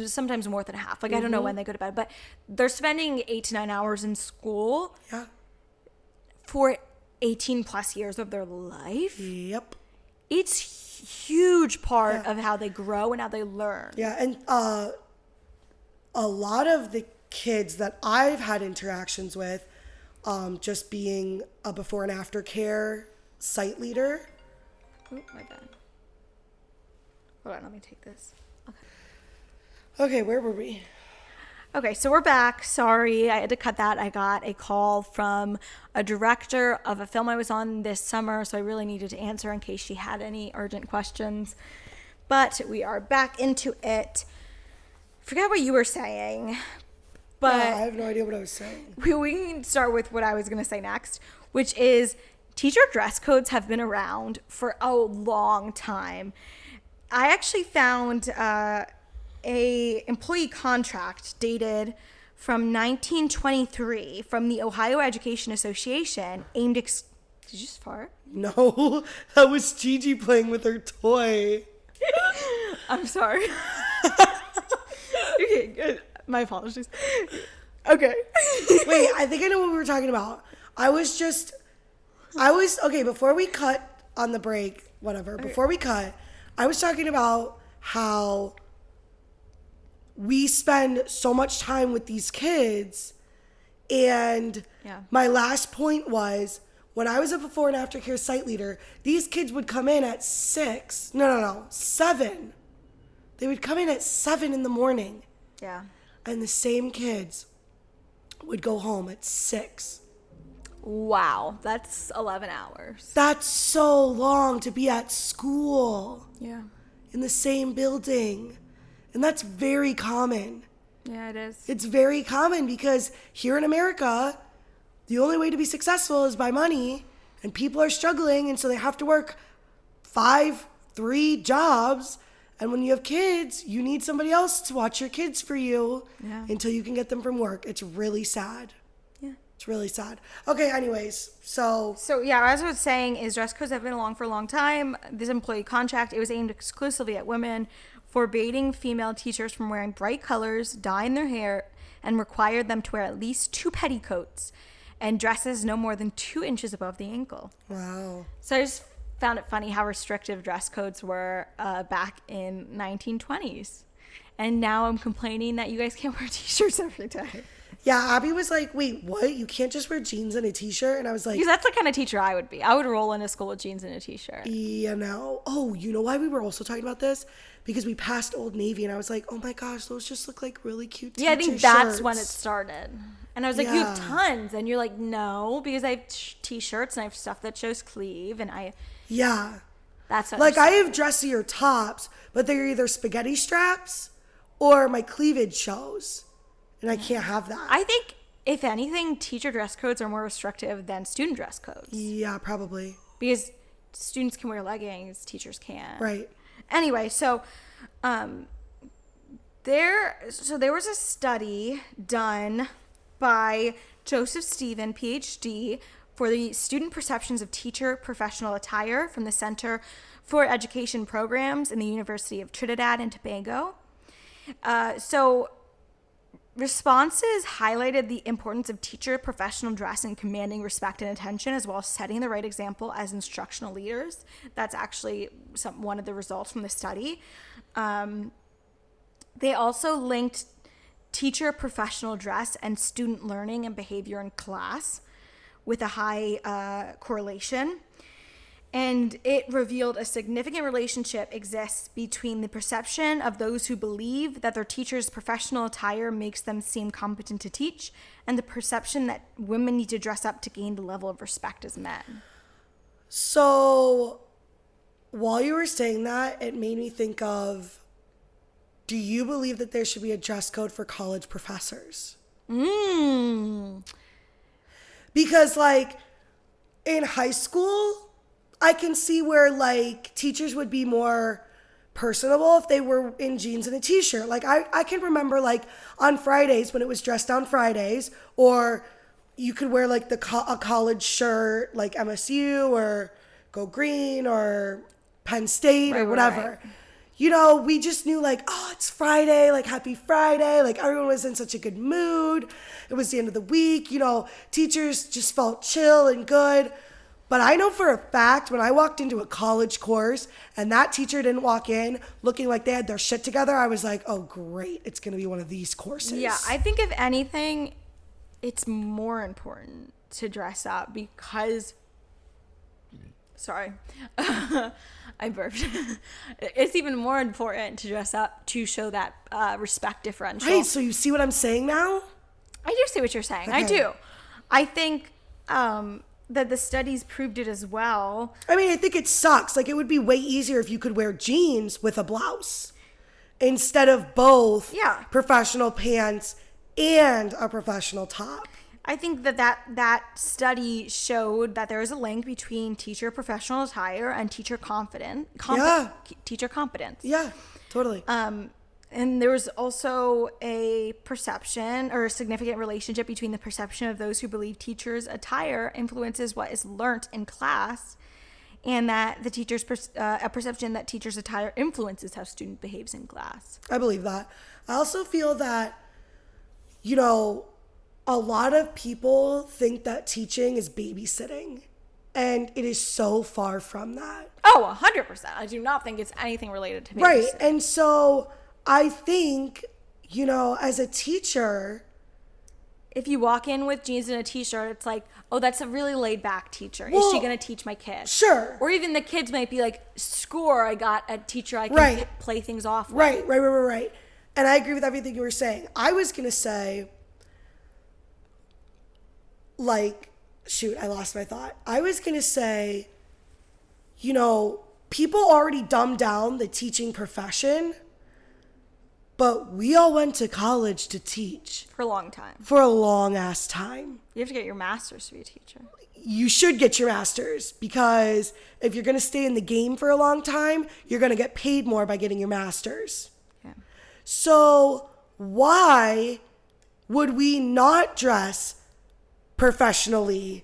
Speaker 1: Sometimes more than a half. Like I don't know when they go to bed, but they're spending 8 to 9 hours in school.
Speaker 2: Yeah.
Speaker 1: For 18 plus years of their life.
Speaker 2: Yep.
Speaker 1: It's huge part of how they grow and how they learn.
Speaker 2: Yeah, and a lot of the kids that I've had interactions with, just being a before and after care site leader.
Speaker 1: Oh, my bad. Hold on, let me take this.
Speaker 2: Okay, where were we?
Speaker 1: Okay, so we're back. Sorry, I had to cut that. I got a call from a director of a film I was on this summer, so I really needed to answer in case she had any urgent questions. But we are back into it. Forget what you were saying, but
Speaker 2: I have no idea what I was saying.
Speaker 1: We can start with what I was going to say next, which is teacher dress codes have been around for a long time. I actually found a employee contract dated from 1923 from the Ohio Education Association aimed did you just fart?
Speaker 2: No, that was Gigi playing with her toy.
Speaker 1: I'm sorry. Okay, good. My apologies. Okay.
Speaker 2: Wait, I think I know what we were talking about. Okay, before we cut on the break, whatever, before we cut, I was talking about how we spend so much time with these kids, and my last point was when I was a before and after care site leader, these kids would come in at 7 They would come in at 7 in the morning.
Speaker 1: Yeah.
Speaker 2: And the same kids would go home at 6.
Speaker 1: Wow. That's 11 hours.
Speaker 2: That's so long to be at school
Speaker 1: Yeah.
Speaker 2: in the same building. And that's very common.
Speaker 1: Yeah, it is.
Speaker 2: It's very common because here in America, the only way to be successful is by money, and people are struggling, and so they have to work 3 jobs. And when you have kids, you need somebody else to watch your kids for you until you can get them from work. It's really sad.
Speaker 1: Yeah.
Speaker 2: It's really sad. Okay, anyways, so
Speaker 1: yeah, as I was saying, is dress codes have been along for a long time. This employee contract, it was aimed exclusively at women, forbidding female teachers from wearing bright colors, dyeing their hair, and required them to wear at least 2 petticoats and dresses no more than 2 inches above the ankle.
Speaker 2: wow.
Speaker 1: So I just found it funny how restrictive dress codes were back in 1920s. And now I'm complaining that you guys can't wear t-shirts every day.
Speaker 2: Yeah, Abby was like, wait, what? You can't just wear jeans and a t-shirt? And I was like,
Speaker 1: Because that's the kind of teacher I would be. I would roll into school with jeans and a t-shirt.
Speaker 2: you know. Oh, you know why we were also talking about this? Because we passed Old Navy, and I was like, oh my gosh, those just look like really cute teacher
Speaker 1: Yeah, I think that's
Speaker 2: shirts.
Speaker 1: when it started. And I was like, you have tons. And you're like, no, because I have t-shirts and I have stuff that shows cleave. And
Speaker 2: Yeah.
Speaker 1: that's what
Speaker 2: Like, I have dressier tops, but they're either spaghetti straps or my cleavage shows. And I can't have that.
Speaker 1: I think, if anything, teacher dress codes are more restrictive than student dress codes.
Speaker 2: Yeah, probably.
Speaker 1: Because students can wear leggings, teachers can't.
Speaker 2: Right.
Speaker 1: Anyway, so there was a study done by Joseph Stephen, PhD, for the student perceptions of teacher professional attire from the Center for Education Programs in the University of Trinidad and Tobago. So responses highlighted the importance of teacher professional dress in commanding respect and attention, as well as setting the right example as instructional leaders. That's actually one of the results from the study. They also linked teacher professional dress and student learning and behavior in class with a high correlation. And it revealed a significant relationship exists between the perception of those who believe that their teacher's professional attire makes them seem competent to teach, and the perception that women need to dress up to gain the level of respect as men.
Speaker 2: So, while you were saying that, it made me think of, do you believe that there should be a dress code for college professors? Because, like, in high school, I can see where, like, teachers would be more personable if they were in jeans and a t-shirt. Like, I can remember, like, on Fridays when it was dress down Fridays, or you could wear, like, a college shirt, like MSU or Go Green or Penn State or whatever. Right. You know, we just knew, like, oh, it's Friday, like, happy Friday. Like, everyone was in such a good mood. It was the end of the week. You know, teachers just felt chill and good. But I know for a fact when I walked into a college course and that teacher didn't walk in looking like they had their shit together, I was like, oh, great. It's going to be one of these courses.
Speaker 1: Yeah, I think if anything, it's more important to dress up because... Sorry. I burped. It's even more important to dress up to show that respect differential.
Speaker 2: Right, so you see what I'm saying now?
Speaker 1: I do see what you're saying. Okay. I do. I think... that the studies proved it as well.
Speaker 2: I mean, I think it sucks. Like, it would be way easier if you could wear jeans with a blouse instead of both professional pants and a professional top.
Speaker 1: I think that study showed that there is a link between teacher professional attire and teacher teacher competence.
Speaker 2: Yeah, totally.
Speaker 1: And there was also a perception or a significant relationship between the perception of those who believe teachers' attire influences what is learnt in class, and that the teacher's a perception that teachers' attire influences how student behaves in class.
Speaker 2: I believe that. I also feel that, you know, a lot of people think that teaching is babysitting, and it is so far from that.
Speaker 1: Oh, 100%. I do not think it's anything related to babysitting.
Speaker 2: Right, and so... I think, you know, as a teacher,
Speaker 1: if you walk in with jeans and a t-shirt, it's like, oh, that's a really laid back teacher. Is she going to teach my kid?
Speaker 2: Sure.
Speaker 1: Or even the kids might be like, score, I got a teacher I can play things off with.
Speaker 2: Right. And I agree with everything you were saying. I was going to say, like, shoot, I lost my thought. I was going to say, you know, people already dumbed down the teaching profession, but we all went to college to teach.
Speaker 1: For a long time.
Speaker 2: For a long ass time.
Speaker 1: You have to get your master's to be a teacher.
Speaker 2: You should get your master's, because if you're going to stay in the game for a long time, you're going to get paid more by getting your master's.
Speaker 1: Yeah.
Speaker 2: So why would we not dress professionally?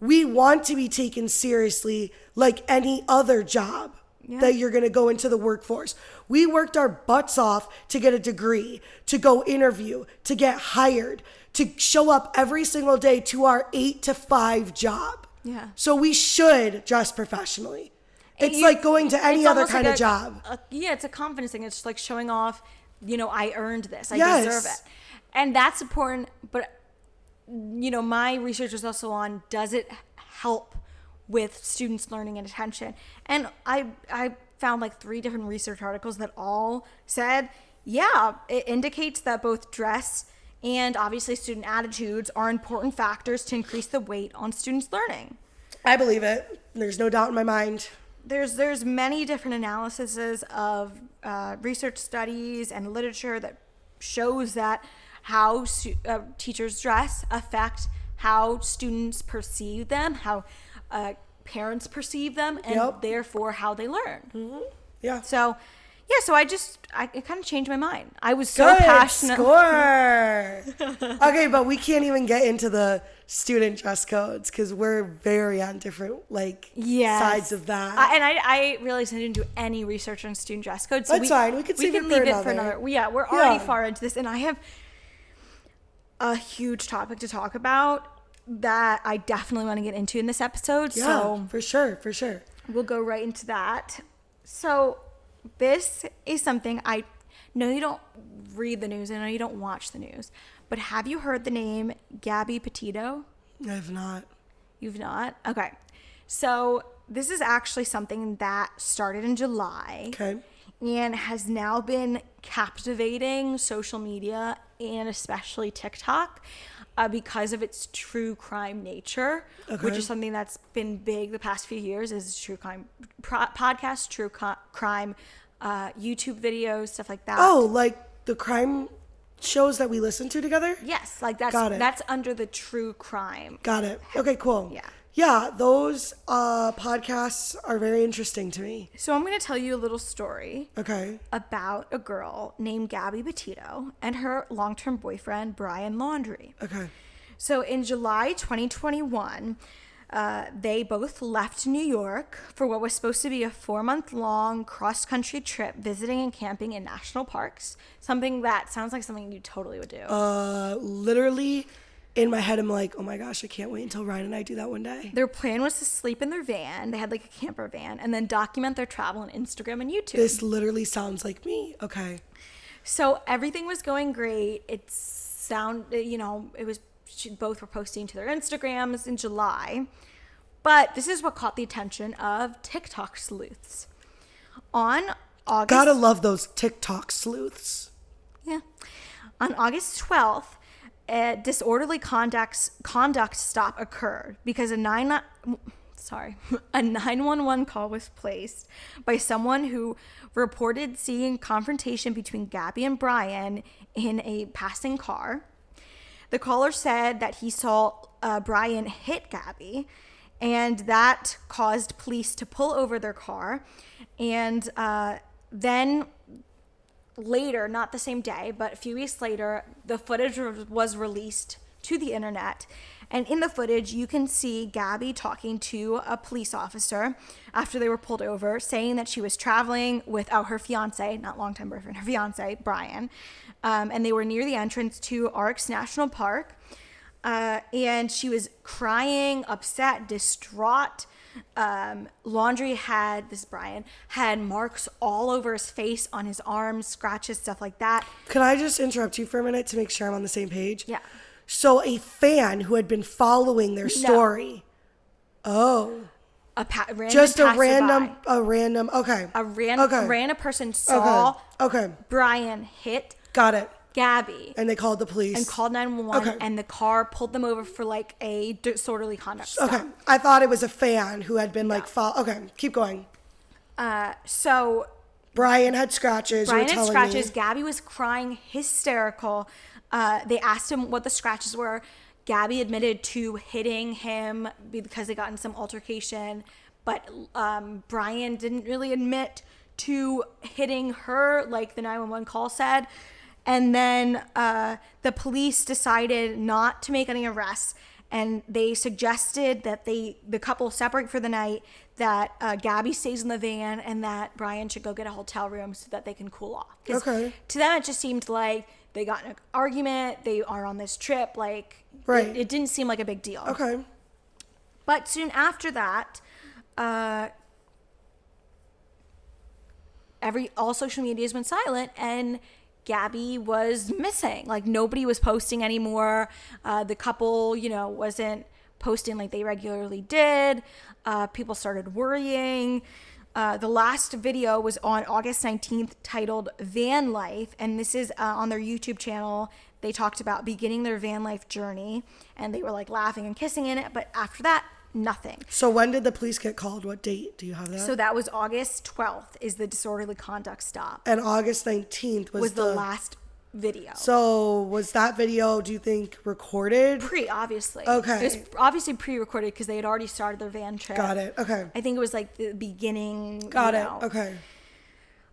Speaker 2: We want to be taken seriously like any other job that you're going to go into the workforce. We worked our butts off to get a degree, to go interview, to get hired, to show up every single day to our 8 to 5 job.
Speaker 1: Yeah.
Speaker 2: So we should dress professionally. It's like going to any other kind of job.
Speaker 1: It's a confidence thing. It's like showing off, you know, I earned this. I
Speaker 2: Yes.
Speaker 1: deserve it. And that's important. But, you know, my research is also on, does it help with students' learning and attention? And I found like 3 different research articles that all said, yeah, it indicates that both dress and obviously student attitudes are important factors to increase the weight on students' learning.
Speaker 2: I believe it. There's no doubt in my mind.
Speaker 1: There's many different analyses of research studies and literature that shows that how teachers dress affect how students perceive them, how parents perceive them, and therefore how they learn.
Speaker 2: Mm-hmm. Yeah.
Speaker 1: So it kind of changed my mind. I was so passionate.
Speaker 2: Score. Okay, but we can't even get into the student dress codes because we're very on different sides of that.
Speaker 1: I realized I didn't do any research on student dress codes. So
Speaker 2: that's fine. We can leave it for another.
Speaker 1: Yeah, we're already far into this, and I have a huge topic to talk about that I definitely want to get into in this episode.
Speaker 2: Yeah,
Speaker 1: so
Speaker 2: for sure.
Speaker 1: We'll go right into that. So this is something, I know you don't read the news, I know you don't watch the news, but have you heard the name Gabby Petito?
Speaker 2: I have not.
Speaker 1: You've not? Okay. So this is actually something that started in July.
Speaker 2: Okay.
Speaker 1: And has now been captivating social media and especially TikTok because of its true crime nature, which is something that's been big the past few years, is true crime podcasts, true crime YouTube videos, stuff like that.
Speaker 2: Oh, like the crime shows that we listen to together?
Speaker 1: Yes, like that's under the true crime.
Speaker 2: Got it. Okay, cool.
Speaker 1: Yeah.
Speaker 2: Yeah, those podcasts are very interesting to me.
Speaker 1: So I'm going to tell you a little story about a girl named Gabby Petito and her long-term boyfriend, Brian Laundrie.
Speaker 2: Okay.
Speaker 1: So in July 2021, they both left New York for what was supposed to be a 4-month-long cross-country trip visiting and camping in national parks. Something that sounds like something you totally would do.
Speaker 2: Literally, in my head, I'm like, oh my gosh, I can't wait until Ryan and I do that one day.
Speaker 1: Their plan was to sleep in their van. They had like a camper van, and then document their travel on Instagram and YouTube.
Speaker 2: This literally sounds like me. Okay.
Speaker 1: So everything was going great. It was, both were posting to their Instagrams in July. But this is what caught the attention of TikTok sleuths. On August...
Speaker 2: Gotta love those TikTok sleuths.
Speaker 1: Yeah. On August 12th, a disorderly conduct stop occurred because a 911 call was placed by someone who reported seeing confrontation between Gabby and Brian in a passing car. The caller said that he saw Brian hit Gabby, and that caused police to pull over their car. And then later, not the same day, but a few weeks later, the footage was released to the internet. And in the footage, you can see Gabby talking to a police officer after they were pulled over, saying that she was traveling without her fiance, not longtime boyfriend, her fiance, Brian. And they were near the entrance to Arks National Park. And she was crying, upset, distraught. Brian had marks all over his face, on his arms, scratches, stuff like that.
Speaker 2: Could I just interrupt you for a minute to make sure I'm on the same page?
Speaker 1: Yeah.
Speaker 2: So a fan who had been following their story. Oh.
Speaker 1: Random
Speaker 2: Just
Speaker 1: passerby.
Speaker 2: a random, okay.
Speaker 1: A random person saw Brian hit
Speaker 2: Got it.
Speaker 1: Gabby.
Speaker 2: And they called the police.
Speaker 1: And called 911, and the car pulled them over for like a disorderly conduct stop.
Speaker 2: Okay. I thought it was a fan who had been okay, keep going.
Speaker 1: So
Speaker 2: Brian had scratches.
Speaker 1: Brian had scratches. Gabby was crying hysterical. They asked him what the scratches were. Gabby admitted to hitting him because they got in some altercation, but Brian didn't really admit to hitting her like the 911 call said. And then the police decided not to make any arrests, and they suggested that the couple separate for the night, that Gabby stays in the van, and that Brian should go get a hotel room so that they can cool off.
Speaker 2: Okay.
Speaker 1: To them, it just seemed like they got in an argument. They are on this trip. Like,
Speaker 2: right.
Speaker 1: It didn't seem like a big deal.
Speaker 2: Okay.
Speaker 1: But soon after that, all social media's went silent, and Gabby was missing. Like, nobody was posting anymore. The couple, wasn't posting like they regularly did. People started worrying. The last video was on August 19th titled Van Life, and this is on their YouTube channel. They talked about beginning their van life journey, and they were like laughing and kissing in it, but after that, nothing.
Speaker 2: So when did the police get called? What date? Do you have that?
Speaker 1: So that was August 12th is the disorderly conduct stop.
Speaker 2: And August 19th was
Speaker 1: the last video.
Speaker 2: So was that video, do you think, recorded?
Speaker 1: Obviously.
Speaker 2: Okay.
Speaker 1: It was obviously pre-recorded because they had already started their van trip.
Speaker 2: Got it. Okay.
Speaker 1: I think it was like the beginning.
Speaker 2: Got it. Okay.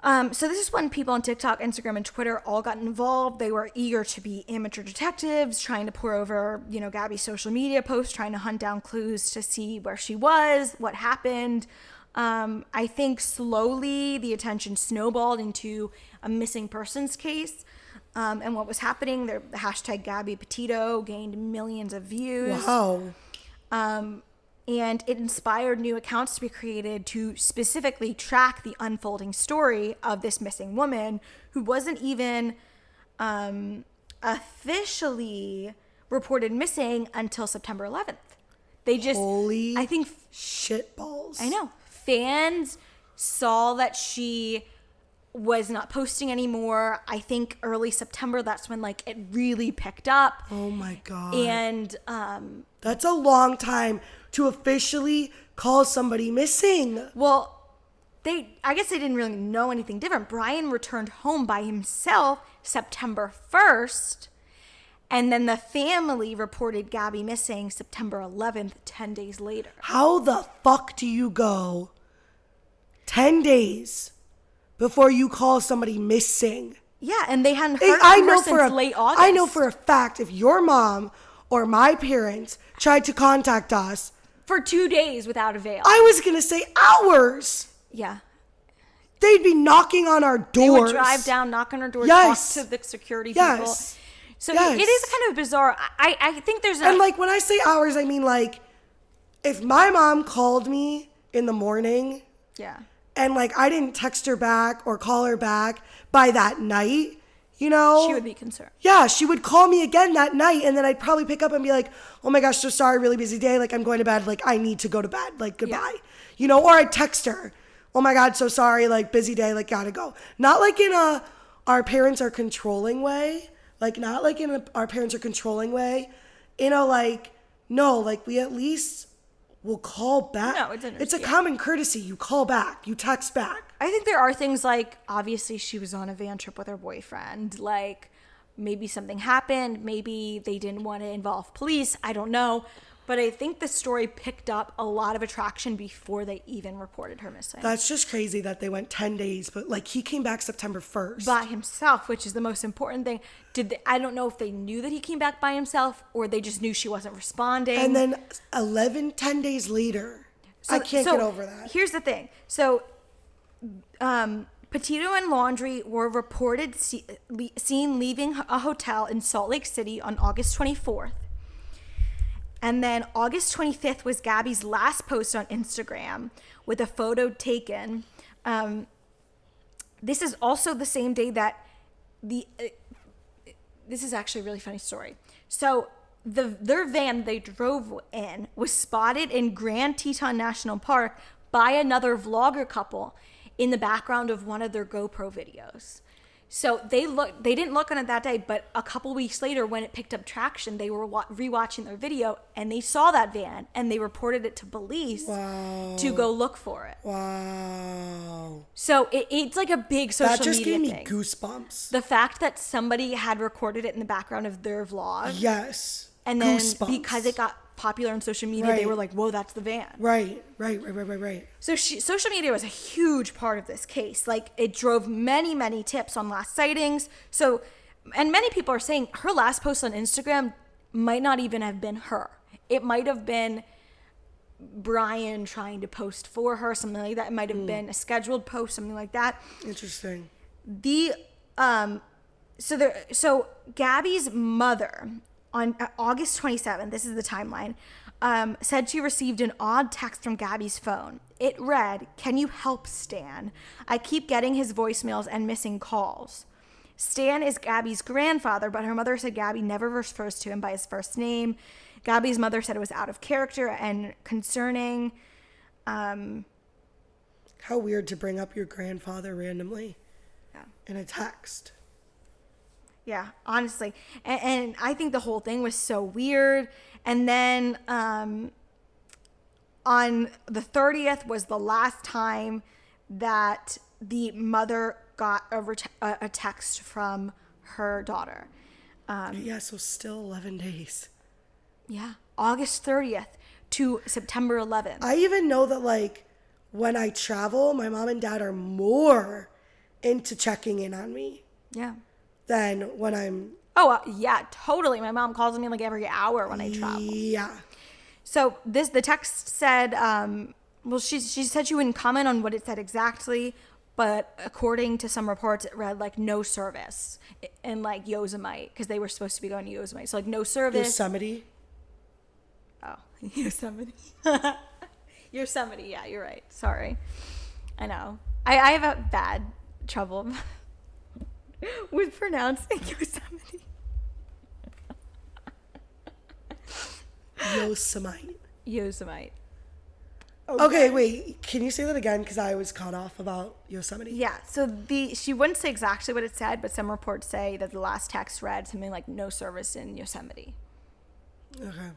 Speaker 1: So this is when people on TikTok, Instagram, and Twitter all got involved. They were eager to be amateur detectives, trying to pore over, Gabby's social media posts, trying to hunt down clues to see where she was, what happened. I think slowly the attention snowballed into a missing persons case. And what was happening, the hashtag Gabby Petito gained millions of views.
Speaker 2: Wow.
Speaker 1: And it inspired new accounts to be created to specifically track the unfolding story of this missing woman who wasn't even officially reported missing until September 11th. They just,
Speaker 2: holy
Speaker 1: I think,
Speaker 2: shitballs.
Speaker 1: I know. Fans saw that she was not posting anymore. I think early September, that's when like it really picked up.
Speaker 2: Oh my God.
Speaker 1: And
Speaker 2: that's a long time to officially call somebody missing.
Speaker 1: Well, I guess they didn't really know anything different. Brian returned home by himself September 1st, and then the family reported Gabby missing September 11th, 10 days later.
Speaker 2: How the fuck do you go 10 days before you call somebody missing?
Speaker 1: Yeah, and they hadn't heard from her since late August.
Speaker 2: I know for a fact if your mom or my parents tried to contact us
Speaker 1: for 2 days without avail.
Speaker 2: I was going to say hours.
Speaker 1: Yeah.
Speaker 2: They'd be knocking on our doors.
Speaker 1: They would drive down, knock on our doors, talk to the security people. So it is kind of bizarre. I think there's
Speaker 2: And like when I say hours, I mean like if my mom called me in the morning.
Speaker 1: Yeah.
Speaker 2: And like I didn't text her back or call her back by that night, she would
Speaker 1: be concerned.
Speaker 2: Yeah, she would call me again that night, and then I'd probably pick up and be like, oh my gosh, so sorry, really busy day, like I'm going to bed, like I need to go to bed, like goodbye.
Speaker 1: Yeah.
Speaker 2: Or I'd text her, oh my God, so sorry, like busy day, like gotta go. Not like in a our parents are controlling way, like not like in a our parents are controlling way, like no, like we at least will call back.
Speaker 1: No,
Speaker 2: it's a common courtesy. You call back, you text back.
Speaker 1: I think there are things like, obviously she was on a van trip with her boyfriend. Like maybe something happened. Maybe they didn't want to involve police. I don't know. But I think the story picked up a lot of attraction before they even reported her missing.
Speaker 2: That's just crazy that they went 10 days, but like he came back September 1st.
Speaker 1: By himself, which is the most important thing. I don't know if they knew that he came back by himself or they just knew she wasn't responding.
Speaker 2: And then 10 days later. I can't get over that.
Speaker 1: Here's the thing. So Petito and Laundrie were reported seen leaving a hotel in Salt Lake City on August 24th. And then August 25th was Gabby's last post on Instagram with a photo taken. This is also the same day that this is actually a really funny story. So their van they drove in was spotted in Grand Teton National Park by another vlogger couple in the background of one of their GoPro videos. So they didn't look on it that day, but a couple weeks later when it picked up traction, they were rewatching their video and they saw that van and they reported it to police to go look for it.
Speaker 2: Wow.
Speaker 1: So it's like a big social media thing. That just
Speaker 2: gave me goosebumps.
Speaker 1: The fact that somebody had recorded it in the background of their vlog.
Speaker 2: Yes.
Speaker 1: And then because it got popular on social media, they were like, whoa, that's the van.
Speaker 2: Right.
Speaker 1: So social media was a huge part of this case. Like, it drove many, many tips on last sightings. So, and many people are saying her last post on Instagram might not even have been her. It might have been Brian trying to post for her, something like that. It might have been a scheduled post, something like that.
Speaker 2: Interesting.
Speaker 1: So Gabby's mother, on August 27th, this is the timeline, said she received an odd text from Gabby's phone. It read, "Can you help Stan? I keep getting his voicemails and missing calls." Stan is Gabby's grandfather, but her mother said Gabby never refers to him by his first name. Gabby's mother said it was out of character and concerning.
Speaker 2: How weird to bring up your grandfather randomly in a text.
Speaker 1: Yeah, honestly. And I think the whole thing was so weird. And then on the 30th was the last time that the mother got a text from her daughter.
Speaker 2: So still 11 days.
Speaker 1: Yeah, August 30th to September 11th.
Speaker 2: I even know that, like, when I travel, my mom and dad are more into checking in on me.
Speaker 1: Yeah.
Speaker 2: Than when I'm...
Speaker 1: Oh, yeah, totally. My mom calls me like every hour when I travel.
Speaker 2: Yeah.
Speaker 1: So the text said, she said she wouldn't comment on what it said exactly, but according to some reports, it read like no service in like Yosemite, because they were supposed to be going to Yosemite. So like no service.
Speaker 2: Yosemite?
Speaker 1: Oh, Yosemite. Yosemite, yeah, you're right. Sorry. I know. I have a bad trouble with pronouncing Yosemite. Yosemite.
Speaker 2: Okay, wait. Can you say that again? Because I was caught off about Yosemite.
Speaker 1: Yeah. So she wouldn't say exactly what it said, but some reports say that the last text read something like "no service in Yosemite."
Speaker 2: Okay.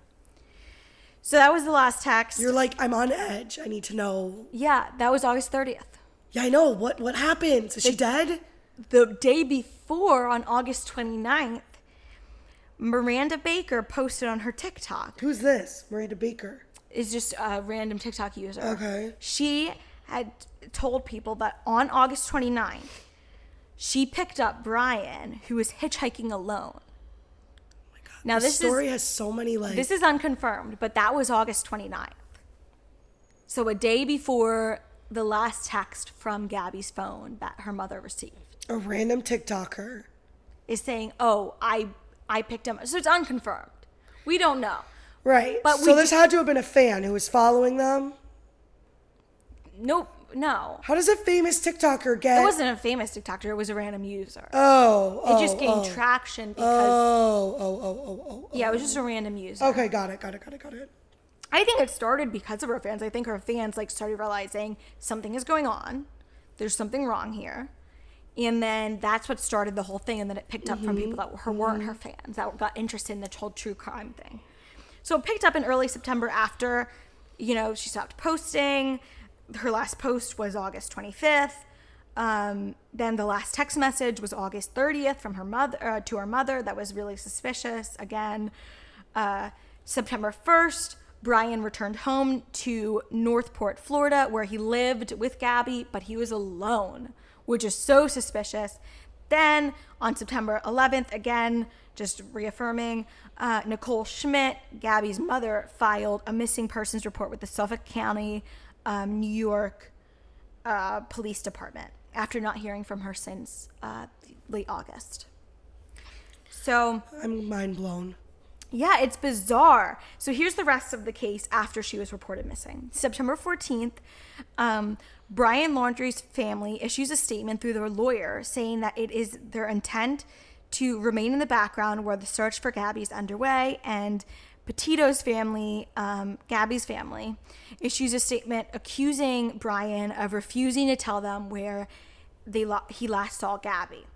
Speaker 1: So that was the last text.
Speaker 2: You're like, I'm on edge. I need to know.
Speaker 1: Yeah, that was August 30th.
Speaker 2: Yeah, I know. What happened? Is she dead?
Speaker 1: The day before, on August 29th, Miranda Baker posted on her TikTok.
Speaker 2: Who's this? Miranda Baker?
Speaker 1: Is just a random TikTok user.
Speaker 2: Okay.
Speaker 1: She had told people that on August 29th, she picked up Brian, who was hitchhiking alone.
Speaker 2: Oh my God.
Speaker 1: Now,
Speaker 2: this story has so many legs.
Speaker 1: This is unconfirmed, but that was August 29th. So a day before the last text from Gabby's phone that her mother received.
Speaker 2: A random TikToker
Speaker 1: is saying, "Oh, I picked him." So it's unconfirmed. We don't know.
Speaker 2: Right. But so this had to have been a fan who was following them?
Speaker 1: Nope. No.
Speaker 2: How does a famous TikToker get...
Speaker 1: It wasn't a famous TikToker. It was a random user.
Speaker 2: It
Speaker 1: just gained traction because... Yeah, it was just a random user.
Speaker 2: Okay, got it.
Speaker 1: I think it started because of her fans. I think her fans started realizing something is going on. There's something wrong here. And then that's what started the whole thing. And then it picked up from people that weren't her fans, that got interested in the whole true crime thing. So it picked up in early September after, she stopped posting. Her last post was August 25th. Then the last text message was August 30th from her mother to her mother. That was really suspicious. Again, September 1st, Brian returned home to Northport, Florida, where he lived with Gabby, but he was alone, which is so suspicious. Then on September 11th, again, just reaffirming, Nicole Schmidt, Gabby's mother, filed a missing persons report with the Suffolk County, New York Police Department after not hearing from her since late August. So
Speaker 2: I'm mind blown.
Speaker 1: Yeah, it's bizarre. So here's the rest of the case after she was reported missing. September 14th, Brian Laundrie's family issues a statement through their lawyer saying that it is their intent to remain in the background where the search for Gabby is underway, and Petito's family, Gabby's family, issues a statement accusing Brian of refusing to tell them where he last saw Gabby.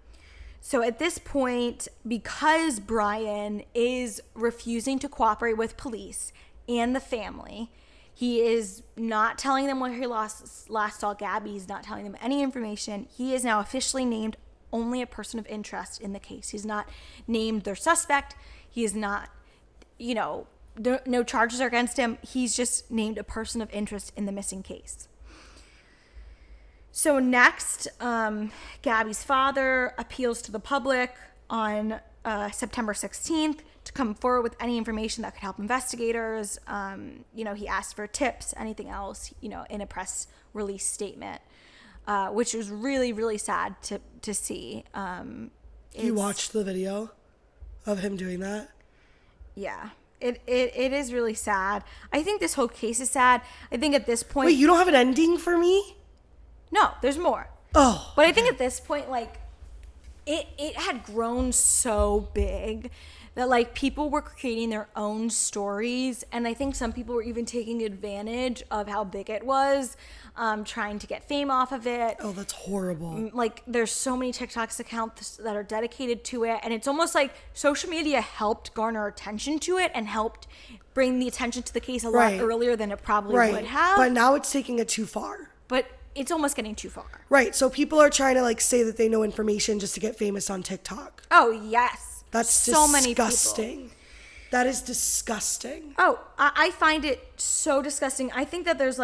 Speaker 1: So at this point, because Brian is refusing to cooperate with police and the family, he is not telling them where he last saw Gabby. He's not telling them any information. He is now officially named only a person of interest in the case. He's not named their suspect. He is not, no charges are against him. He's just named a person of interest in the missing case. So next, Gabby's father appeals to the public on September 16th to come forward with any information that could help investigators. He asked for tips, anything else, in a press release statement, which was really, really sad to see.
Speaker 2: You watched the video of him doing that?
Speaker 1: Yeah. It is really sad. I think this whole case is sad. I think at this point...
Speaker 2: Wait, you don't have an ending for me?
Speaker 1: No, there's more.
Speaker 2: Oh.
Speaker 1: But I think at this point, it had grown so big that, people were creating their own stories. And I think some people were even taking advantage of how big it was, trying to get fame off of it.
Speaker 2: Oh, that's horrible.
Speaker 1: There's so many TikTok accounts that are dedicated to it. And it's almost like social media helped garner attention to it and helped bring the attention to the case a lot earlier than it probably would have.
Speaker 2: But now it's taking it too far.
Speaker 1: But it's almost getting too far.
Speaker 2: Right. So people are trying to say that they know information just to get famous on TikTok.
Speaker 1: Oh, yes.
Speaker 2: That's
Speaker 1: so
Speaker 2: disgusting.
Speaker 1: Many people.
Speaker 2: That is disgusting.
Speaker 1: Oh, I find it so disgusting. I think that there's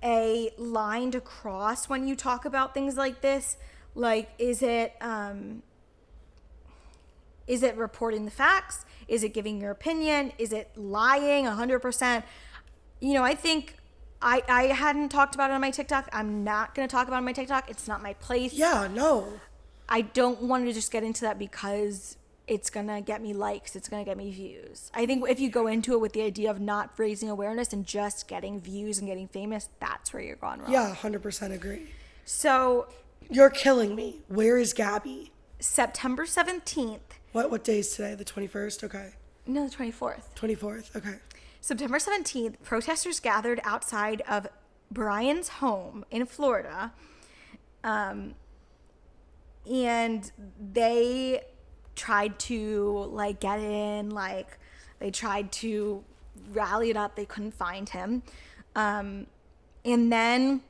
Speaker 1: a line to cross when you talk about things like this. Is it reporting the facts? Is it giving your opinion? Is it lying 100%? I think I hadn't talked about it on my TikTok. I'm not going to talk about it on my TikTok. It's not my place.
Speaker 2: Yeah, no.
Speaker 1: I don't want to just get into that because it's going to get me likes. It's going to get me views. I think if you go into it with the idea of not raising awareness and just getting views and getting famous, that's where you're going wrong.
Speaker 2: Yeah, 100% agree.
Speaker 1: So...
Speaker 2: You're killing me. Where is Gabby?
Speaker 1: September 17th.
Speaker 2: What day is today? The 21st? Okay.
Speaker 1: No, the 24th.
Speaker 2: 24th, okay.
Speaker 1: September 17th, protesters gathered outside of Brian's home in Florida. And they tried to get in, they tried to rally it up. They couldn't find him. And then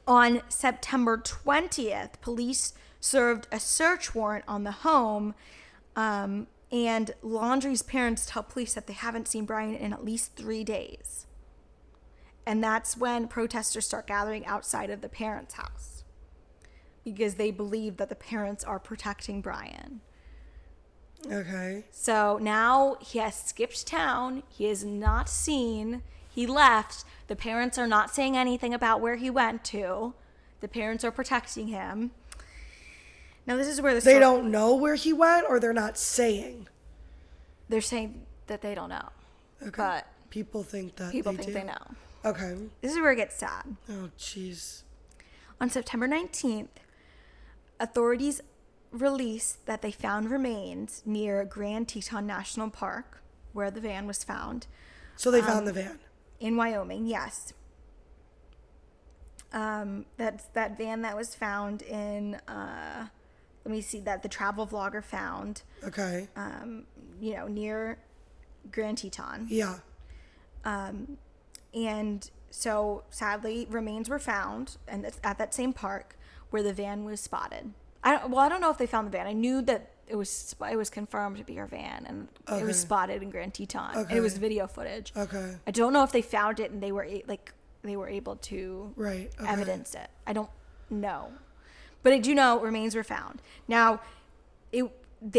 Speaker 1: on September 20th, police served a search warrant on the home. And Laundrie's parents tell police that they haven't seen Brian in at least 3 days. And that's when protesters start gathering outside of the parents' house because they believe that the parents are protecting Brian.
Speaker 2: Okay.
Speaker 1: So now he has skipped town. He is not seen. He left. The parents are not saying anything about where he went to. The parents are protecting him. Now this is where
Speaker 2: they don't know where he went, or they're not saying?
Speaker 1: They're saying that they don't know.
Speaker 2: Okay.
Speaker 1: But
Speaker 2: people think that
Speaker 1: they know.
Speaker 2: Okay.
Speaker 1: This is where it gets sad.
Speaker 2: Oh, jeez.
Speaker 1: On September 19th, authorities released that they found remains near Grand Teton National Park, where the van was found.
Speaker 2: So they found the van?
Speaker 1: In Wyoming, yes. That's that van that was found in, let me see, that the travel vlogger found.
Speaker 2: Okay.
Speaker 1: Near Grand Teton.
Speaker 2: Yeah.
Speaker 1: And so, sadly, remains were found at that same park where the van was spotted. I don't know if they found the van. I knew that it was confirmed to be her van, and it was spotted in Grand Teton.
Speaker 2: Okay.
Speaker 1: And it was video footage.
Speaker 2: Okay.
Speaker 1: I don't know if they found it and they were able to evidence it. I don't know, but I do know remains were found. Now, the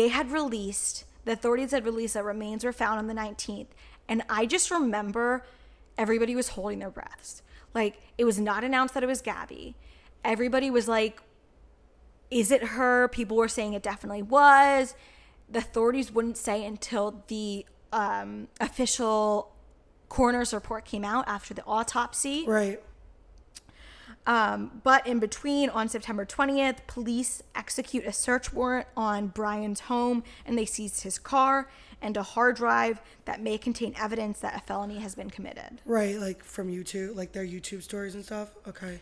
Speaker 1: authorities had released that remains were found on the 19th, and I just remember everybody was holding their breaths. It was not announced that it was Gabby. Everybody was like, is it her? People were saying it definitely was. The authorities wouldn't say until the official coroner's report came out after the autopsy.
Speaker 2: Right.
Speaker 1: But in between, on September 20th, police execute a search warrant on Brian's home, and they seize his car and a hard drive that may contain evidence that a felony has been committed.
Speaker 2: Right, like from YouTube, like their YouTube stories and stuff? Okay.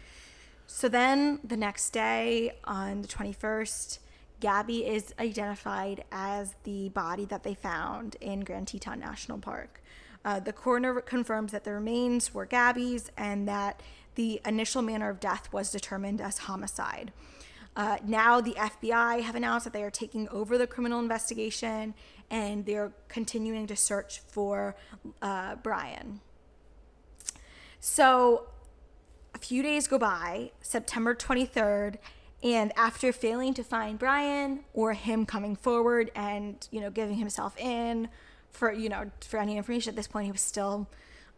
Speaker 1: So then the next day, on the 21st, Gabby is identified as the body that they found in Grand Teton National Park. The coroner confirms that the remains were Gabby's and that the initial manner of death was determined as homicide. Now the FBI have announced that they are taking over the criminal investigation and they're continuing to search for Brian. So a few days go by, September 23rd, and after failing to find Brian or him coming forward and, giving himself in for any information at this point, he was still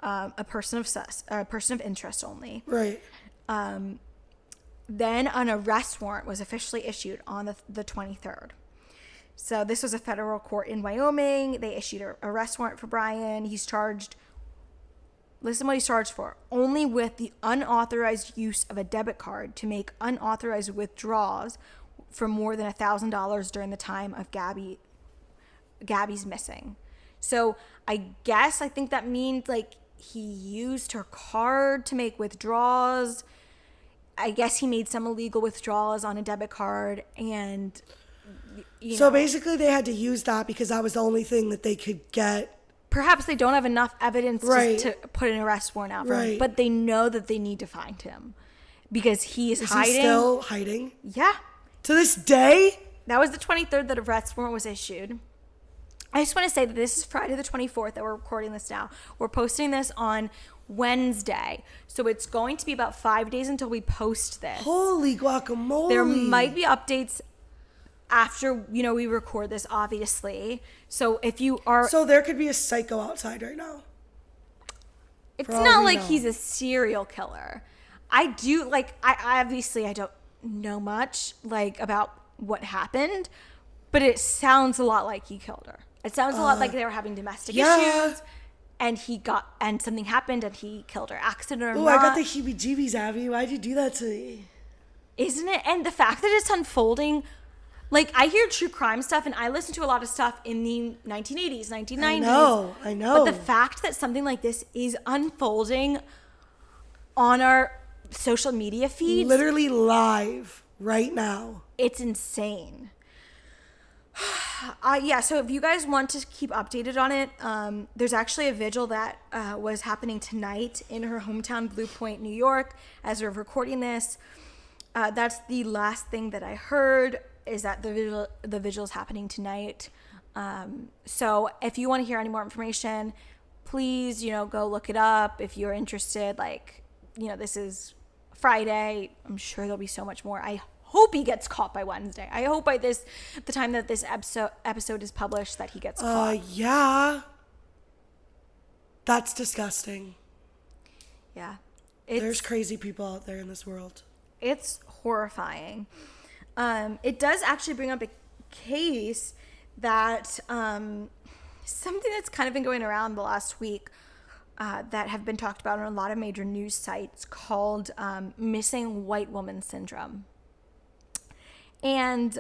Speaker 1: a person of interest only.
Speaker 2: Right.
Speaker 1: Then an arrest warrant was officially issued on the 23rd. So this was a federal court in Wyoming. They issued an arrest warrant for Brian. He's charged, listen to what he's charged for, only with the unauthorized use of a debit card to make unauthorized withdrawals for more than $1,000 during the time of Gabby's missing. So I think that means like he used her card to make withdrawals. I guess he made some illegal withdrawals on a debit card, and
Speaker 2: so basically they had to use that because that was the only thing that they could get.
Speaker 1: Perhaps they don't have enough evidence
Speaker 2: Right.
Speaker 1: to put an arrest warrant out for him,
Speaker 2: Right.
Speaker 1: but they know that they need to find him because he is hiding.
Speaker 2: He still hiding?
Speaker 1: Yeah.
Speaker 2: To this day?
Speaker 1: That was the 23rd that arrest warrant was issued. I just want to say that this is Friday the 24th that we're recording this now. We're posting this on Wednesday. So it's going to be about 5 days until we post this.
Speaker 2: Holy guacamole.
Speaker 1: There might be updates after, we record this, obviously. So if you are...
Speaker 2: So there could be a psycho outside right now.
Speaker 1: It's
Speaker 2: For all
Speaker 1: not
Speaker 2: we
Speaker 1: like
Speaker 2: know.
Speaker 1: he's a serial killer. I obviously I don't know much, about what happened, but it sounds a lot like he killed her. It sounds a lot like they were having domestic issues, and something happened, and he killed her. Accident or not.
Speaker 2: Oh, I got the heebie-jeebies, Abby. Why'd you do that to me?
Speaker 1: Isn't it? And the fact that it's unfolding, I hear true crime stuff, and I listen to a lot of stuff in the 1980s, 1990s.
Speaker 2: I know.
Speaker 1: But the fact that something like this is unfolding on our social media feeds,
Speaker 2: Literally live right now.
Speaker 1: it's insane. So if you guys want to keep updated on it, there's actually a vigil that was happening tonight in her hometown, Blue Point, New York, as we're recording this. That's the last thing that I heard, is that the vigil is happening tonight. So if you want to hear any more information, please, go look it up. If you're interested, this is Friday. I'm sure there'll be so much more. I hope he gets caught by Wednesday. I hope by the time that this episode is published, that he gets caught.
Speaker 2: Yeah. That's disgusting.
Speaker 1: Yeah.
Speaker 2: There's crazy people out there in this world.
Speaker 1: It's horrifying. It does actually bring up a case that something that's kind of been going around the last week that have been talked about on a lot of major news sites called missing white woman syndrome. And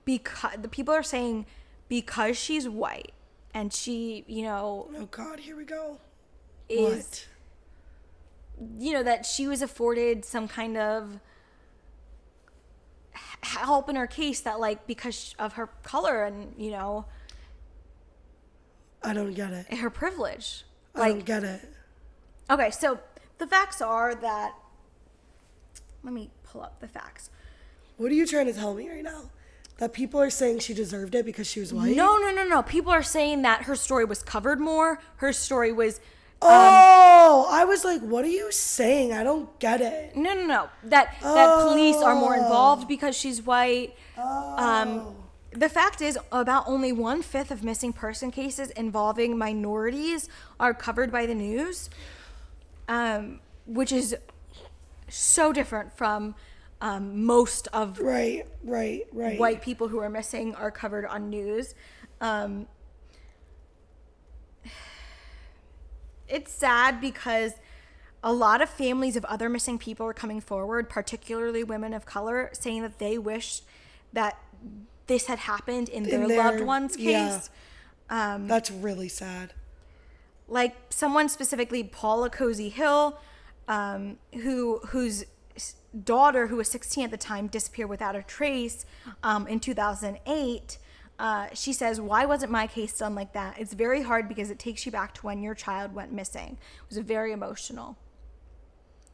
Speaker 1: because the people are saying because she's white and she,
Speaker 2: Oh God, here we go.
Speaker 1: is, that she was afforded some kind of help in her case, that because of her color and,
Speaker 2: I don't get it.
Speaker 1: her privilege.
Speaker 2: I don't get it.
Speaker 1: Okay, so the facts are that, let me pull up the facts.
Speaker 2: What are you trying to tell me right now? That people are saying she deserved it because she was white?
Speaker 1: No. People are saying that her story was covered more. Her story was...
Speaker 2: I was like, what are you saying? I don't get it.
Speaker 1: No. That police are more involved because she's white. The fact is, about only 1/5 of missing person cases involving minorities are covered by the news, which is so different from most of
Speaker 2: Right.
Speaker 1: white people who are missing are covered on news. It's sad because a lot of families of other missing people are coming forward, particularly women of color, saying that they wish that this had happened in their loved one's case.
Speaker 2: That's really sad.
Speaker 1: Like someone specifically, Paula Cozy Hill, whose daughter, who was 16 at the time, disappeared without a trace in 2008. She says, "Why wasn't my case done like that? It's very hard because it takes you back to when your child went missing." It was very emotional.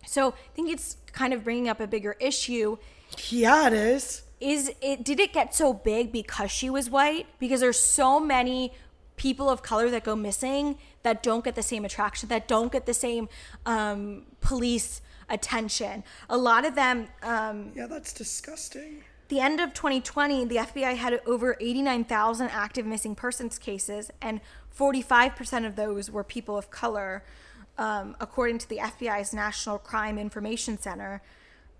Speaker 1: So I think it's kind of bringing up a bigger issue.
Speaker 2: Yeah, it is.
Speaker 1: Did it get so big because she was white? Because there's so many people of color that go missing that don't get the same attraction, that don't get the same police attention. A lot of them...
Speaker 2: yeah, that's disgusting.
Speaker 1: The end of 2020, the FBI had over 89,000 active missing persons cases, and 45% of those were people of color, according to the FBI's National Crime Information Center.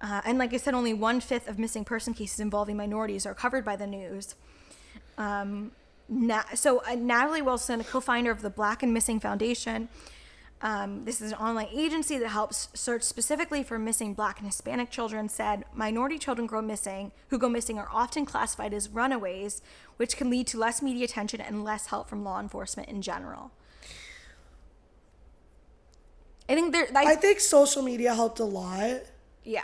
Speaker 1: And like I said, only 1/5 of missing person cases involving minorities are covered by the news. Natalie Wilson, a co-founder of the Black and Missing Foundation, this is an online agency that helps search specifically for missing Black and Hispanic children, said minority children who go missing are often classified as runaways, which can lead to less media attention and less help from law enforcement in general. I think
Speaker 2: social media helped a lot.
Speaker 1: Yeah.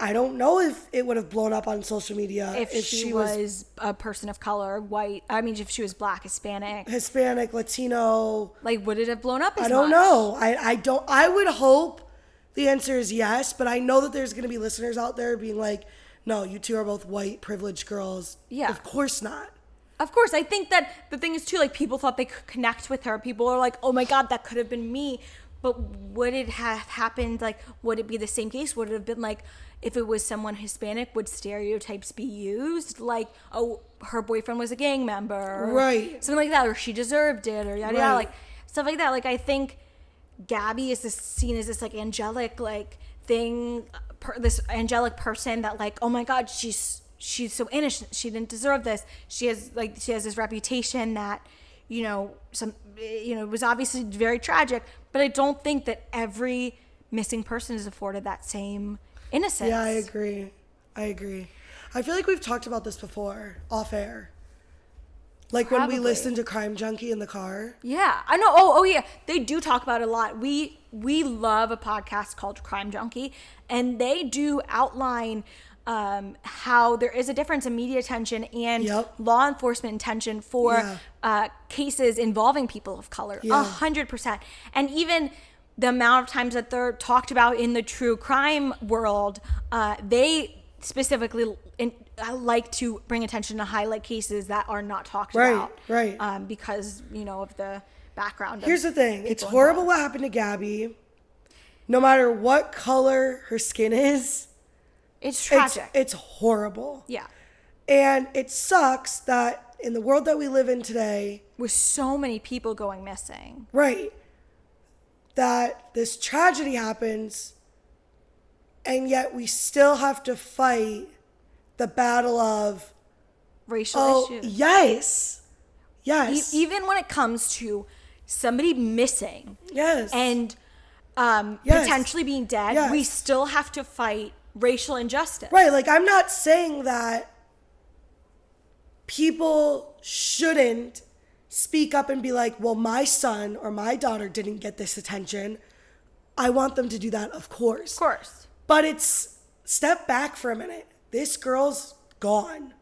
Speaker 2: I don't know if it would have blown up on social media
Speaker 1: if she was a person of color, white. I mean, if she was Black, Hispanic,
Speaker 2: Latino.
Speaker 1: Like, would it have blown up as much?
Speaker 2: I don't know. I would hope the answer is yes, but I know that there's going to be listeners out there being like, no, you two are both white, privileged girls.
Speaker 1: Yeah.
Speaker 2: Of course not.
Speaker 1: Of course. I think that the thing is, too, like, people thought they could connect with her. People are like, oh, my God, that could have been me. But would it have happened, like, would it be the same case? Would it have been, like, if it was someone Hispanic, would stereotypes be used? Like, oh, her boyfriend was a gang member. Or
Speaker 2: right.
Speaker 1: Something like that. Or she deserved it. Or yada, yada. Like, stuff like that. Like, I think Gabby is seen as this, like, angelic, like, thing. This angelic person that, like, oh, my God, she's so innocent. She didn't deserve this. She has this reputation that, it was obviously very tragic, but I don't think that every missing person is afforded that same innocence.
Speaker 2: Yeah, I agree. I feel like we've talked about this before, off air. Like
Speaker 1: Probably.
Speaker 2: When we listened to Crime Junkie in the car.
Speaker 1: Yeah, I know. Oh yeah. They do talk about it a lot. We love a podcast called Crime Junkie, and they do outline how there is a difference in media attention and law enforcement attention for cases involving people of color. 100%. And even the amount of times that they're talked about in the true crime world, they specifically like to bring attention to highlight cases that are not talked about.
Speaker 2: Right.
Speaker 1: Because, of the background.
Speaker 2: Here's the thing. It's horrible what happened to Gabby. No matter what color her skin is.
Speaker 1: It's tragic.
Speaker 2: It's horrible.
Speaker 1: Yeah.
Speaker 2: And it sucks that in the world that we live in today.
Speaker 1: With so many people going missing.
Speaker 2: Right. That this tragedy happens, and yet we still have to fight the battle of
Speaker 1: racial issues.
Speaker 2: Yes.
Speaker 1: Even when it comes to somebody missing.
Speaker 2: Yes.
Speaker 1: And potentially being dead, we still have to fight racial injustice.
Speaker 2: Right. Like, I'm not saying that people shouldn't speak up and be like, well, my son or my daughter didn't get this attention. I want them to do that, of course.
Speaker 1: Of course.
Speaker 2: But it's step back for a minute. This girl's gone.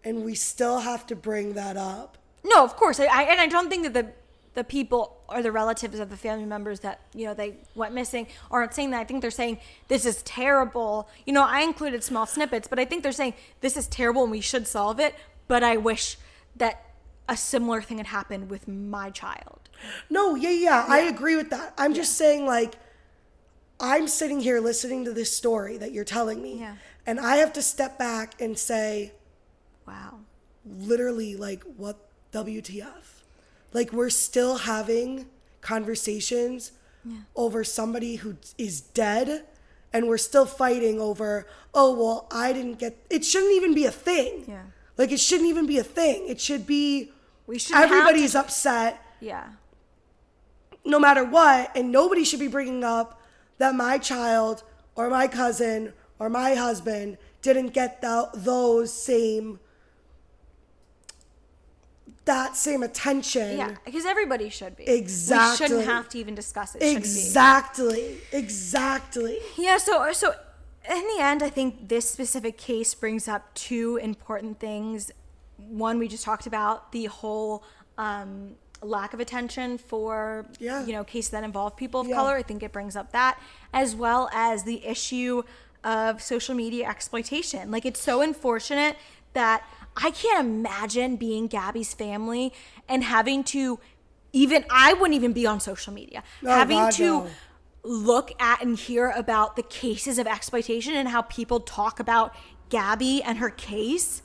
Speaker 2: And we still have to bring that up.
Speaker 1: No, of course. I don't think that the people or the relatives of the family members that, they went missing aren't saying that. I think they're saying, this is terrible. I included small snippets, but I think they're saying, this is terrible and we should solve it. But I wish that a similar thing had happened with my child.
Speaker 2: No, yeah. I agree with that. I'm just saying, like, I'm sitting here listening to this story that you're telling me.
Speaker 1: Yeah.
Speaker 2: And I have to step back and say,
Speaker 1: wow.
Speaker 2: Literally, like, what WTF? Like, we're still having conversations over somebody who is dead, and we're still fighting over, oh, well, I didn't get... It shouldn't even be a thing.
Speaker 1: Yeah.
Speaker 2: Like, it shouldn't even be a thing. It should be...
Speaker 1: Everybody's
Speaker 2: upset.
Speaker 1: Yeah.
Speaker 2: no matter what, and nobody should be bringing up that my child or my cousin or my husband didn't get that same attention.
Speaker 1: Yeah, because everybody should be.
Speaker 2: Exactly.
Speaker 1: We shouldn't have to even discuss it.
Speaker 2: Exactly.
Speaker 1: Yeah, so in the end, I think this specific case brings up two important things. One, we just talked about the whole lack of attention for cases that involve people of color. I think it brings up that, as well as the issue of social media exploitation. Like, it's so unfortunate that I can't imagine being Gabby's family and having to I wouldn't even be on social media. Look at and hear about the cases of exploitation and how people talk about Gabby and her case.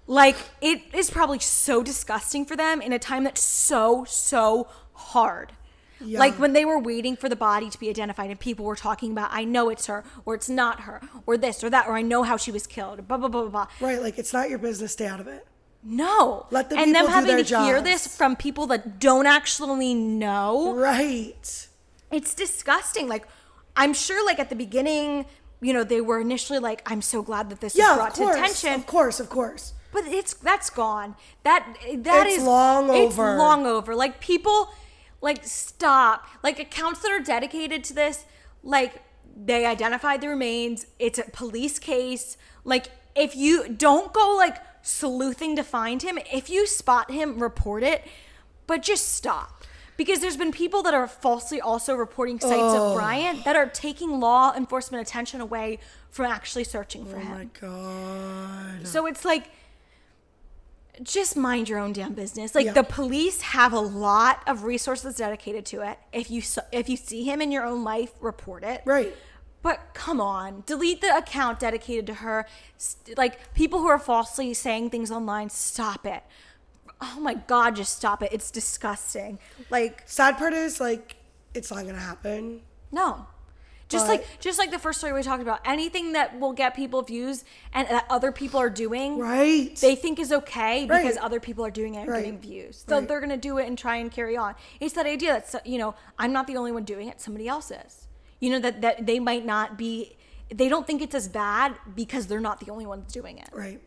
Speaker 1: Like, it is probably so disgusting for them in a time that's so hard. Yeah. Like, when they were waiting for the body to be identified and people were talking about, I know it's her, or it's not her, or this or that, or I know how she was killed, blah, blah, blah, blah.
Speaker 2: Right, like, it's not your business. Stay out of it.
Speaker 1: No.
Speaker 2: Let the people do their jobs. And them having to hear this
Speaker 1: from people that don't actually know.
Speaker 2: Right. It's
Speaker 1: disgusting. Like, I'm sure, like, at the beginning, they were initially like, I'm so glad that this was brought to attention.
Speaker 2: Of course.
Speaker 1: But that's gone. It's
Speaker 2: long over.
Speaker 1: It's long over. Like, people, like, stop. Like, accounts that are dedicated to this, like, they identified the remains. It's a police case. Like, if you don't go, like, sleuthing to find him, if you spot him, report it. But just stop. Because there's been people that are falsely also reporting sites of Bryant that are taking law enforcement attention away from actually searching for him.
Speaker 2: Oh, my God.
Speaker 1: So it's like, just mind your own damn business. Like, the police have a lot of resources dedicated to it. If you see him in your own life, report it.
Speaker 2: Right.
Speaker 1: But come on, delete the account dedicated to her. Like, people who are falsely saying things online, stop it. Oh my God, just stop it. It's disgusting. Like,
Speaker 2: sad part is, like, it's not gonna happen.
Speaker 1: No. Just like the first story we talked about, anything that will get people views and that other people are doing,
Speaker 2: right,
Speaker 1: they think is okay because other people are doing it and getting views. So they're gonna do it and try and carry on. It's that idea that, I'm not the only one doing it, somebody else is. That they might not be, they don't think it's as bad because they're not the only ones doing it.
Speaker 2: Right.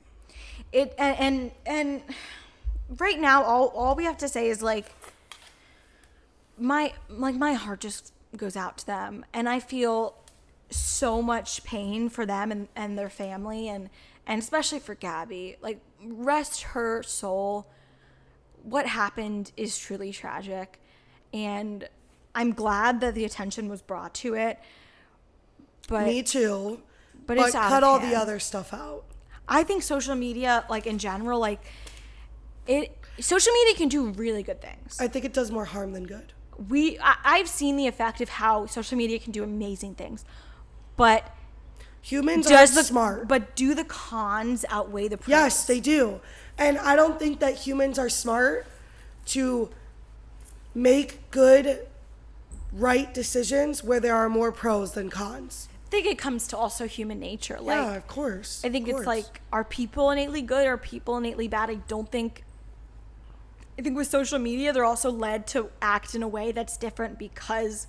Speaker 1: And right now, all we have to say is, like, my heart just goes out to them, and I feel so much pain for them and their family, and especially for Gabby. Like, rest her soul. What happened is truly tragic, and I'm glad that the attention was brought to it. But
Speaker 2: me too.
Speaker 1: But it's
Speaker 2: cut all the other stuff out.
Speaker 1: I think social media, like, in general, like, social media can do really good things.
Speaker 2: I think it does more harm than good.
Speaker 1: I've seen the effect of how social media can do amazing things, but
Speaker 2: humans are smart.
Speaker 1: But do the cons outweigh the pros?
Speaker 2: Yes, they do. And I don't think that humans are smart to make good, right decisions where there are more pros than cons.
Speaker 1: I think it comes to also human nature. Like,
Speaker 2: yeah, of course.
Speaker 1: I think it's like, are people innately good or are people innately bad? I think with social media, they're also led to act in a way that's different because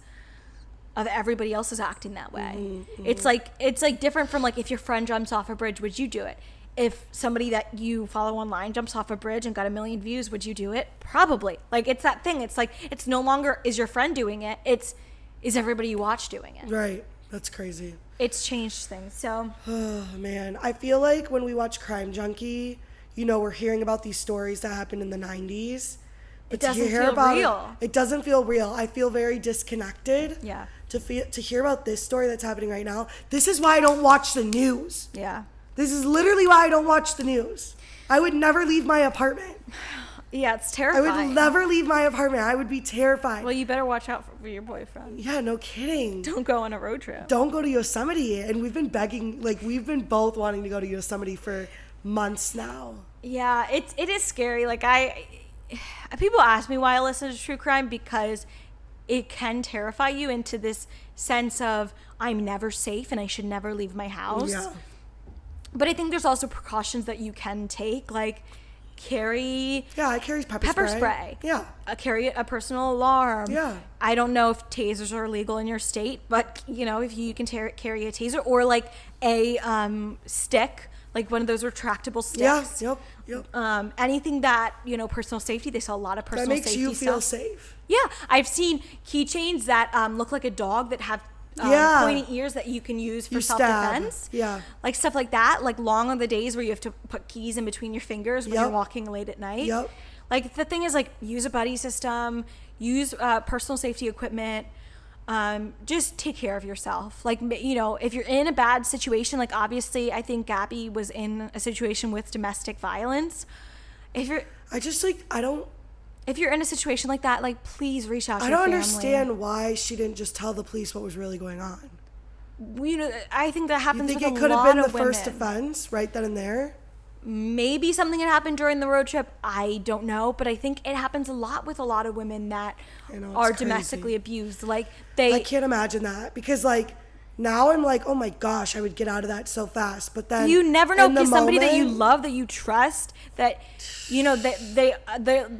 Speaker 1: of everybody else is acting that way. Mm-hmm. It's like different from, like, if your friend jumps off a bridge, would you do it? If somebody that you follow online jumps off a bridge and got 1 million views, would you do it? Probably. Like, it's that thing. It's like, it's no longer, is your friend doing it? It's, is everybody you watch doing it?
Speaker 2: Right. That's crazy.
Speaker 1: It's changed things. So.
Speaker 2: Oh, man. I feel like when we watch Crime Junkie, we're hearing about these stories that happened in the 90s.
Speaker 1: But it doesn't feel real.
Speaker 2: It doesn't feel real. I feel very disconnected.
Speaker 1: Yeah.
Speaker 2: To hear about this story that's happening right now. This is why I don't watch the news.
Speaker 1: Yeah.
Speaker 2: This is literally why I don't watch the news. I would never leave my apartment.
Speaker 1: Yeah, it's terrifying.
Speaker 2: I would never leave my apartment. I would be terrified.
Speaker 1: Well, you better watch out for your boyfriend.
Speaker 2: Yeah, no kidding.
Speaker 1: Don't go on a road trip.
Speaker 2: Don't go to Yosemite. And we've been begging, like, we've been both wanting to go to Yosemite for months now.
Speaker 1: Yeah, it is scary. Like, people ask me why I listen to true crime, because it can terrify you into this sense of, I'm never safe and I should never leave my house.
Speaker 2: Yeah.
Speaker 1: But I think there's also precautions that you can take. Like, carry
Speaker 2: I carry pepper spray. Yeah.
Speaker 1: Carry a personal alarm.
Speaker 2: Yeah.
Speaker 1: I don't know if tasers are illegal in your state, but if you can carry a taser or like a stick, like one of those retractable sticks.
Speaker 2: Yeah. Yep.
Speaker 1: Anything that, personal safety. They sell a lot of personal safety
Speaker 2: that makes you feel
Speaker 1: stuff.
Speaker 2: safe.
Speaker 1: Yeah. I've seen keychains that look like a dog that have pointy ears that you can use for self-defense.
Speaker 2: Yeah.
Speaker 1: Like stuff like that, like long on the days where you have to put keys in between your fingers when you're walking late at night.
Speaker 2: Yep.
Speaker 1: Like the thing is, like, use a buddy system, use personal safety equipment. Just take care of yourself. Like, if you're in a bad situation, like obviously I think Gabby was in a situation with domestic violence. If you're in a situation like that, like, please reach out to your family.
Speaker 2: I don't understand why she didn't just tell the police what was really going on.
Speaker 1: I think that happens with a lot of women. You think it could have been the first
Speaker 2: offense right then and there?
Speaker 1: Maybe something had happened during the road trip. I don't know, but I think it happens a lot with a lot of women that are domestically abused. Like,
Speaker 2: I can't imagine that, because like now I'm like, oh my gosh, I would get out of that so fast. But then
Speaker 1: you never know, because somebody that you love, that you trust, that they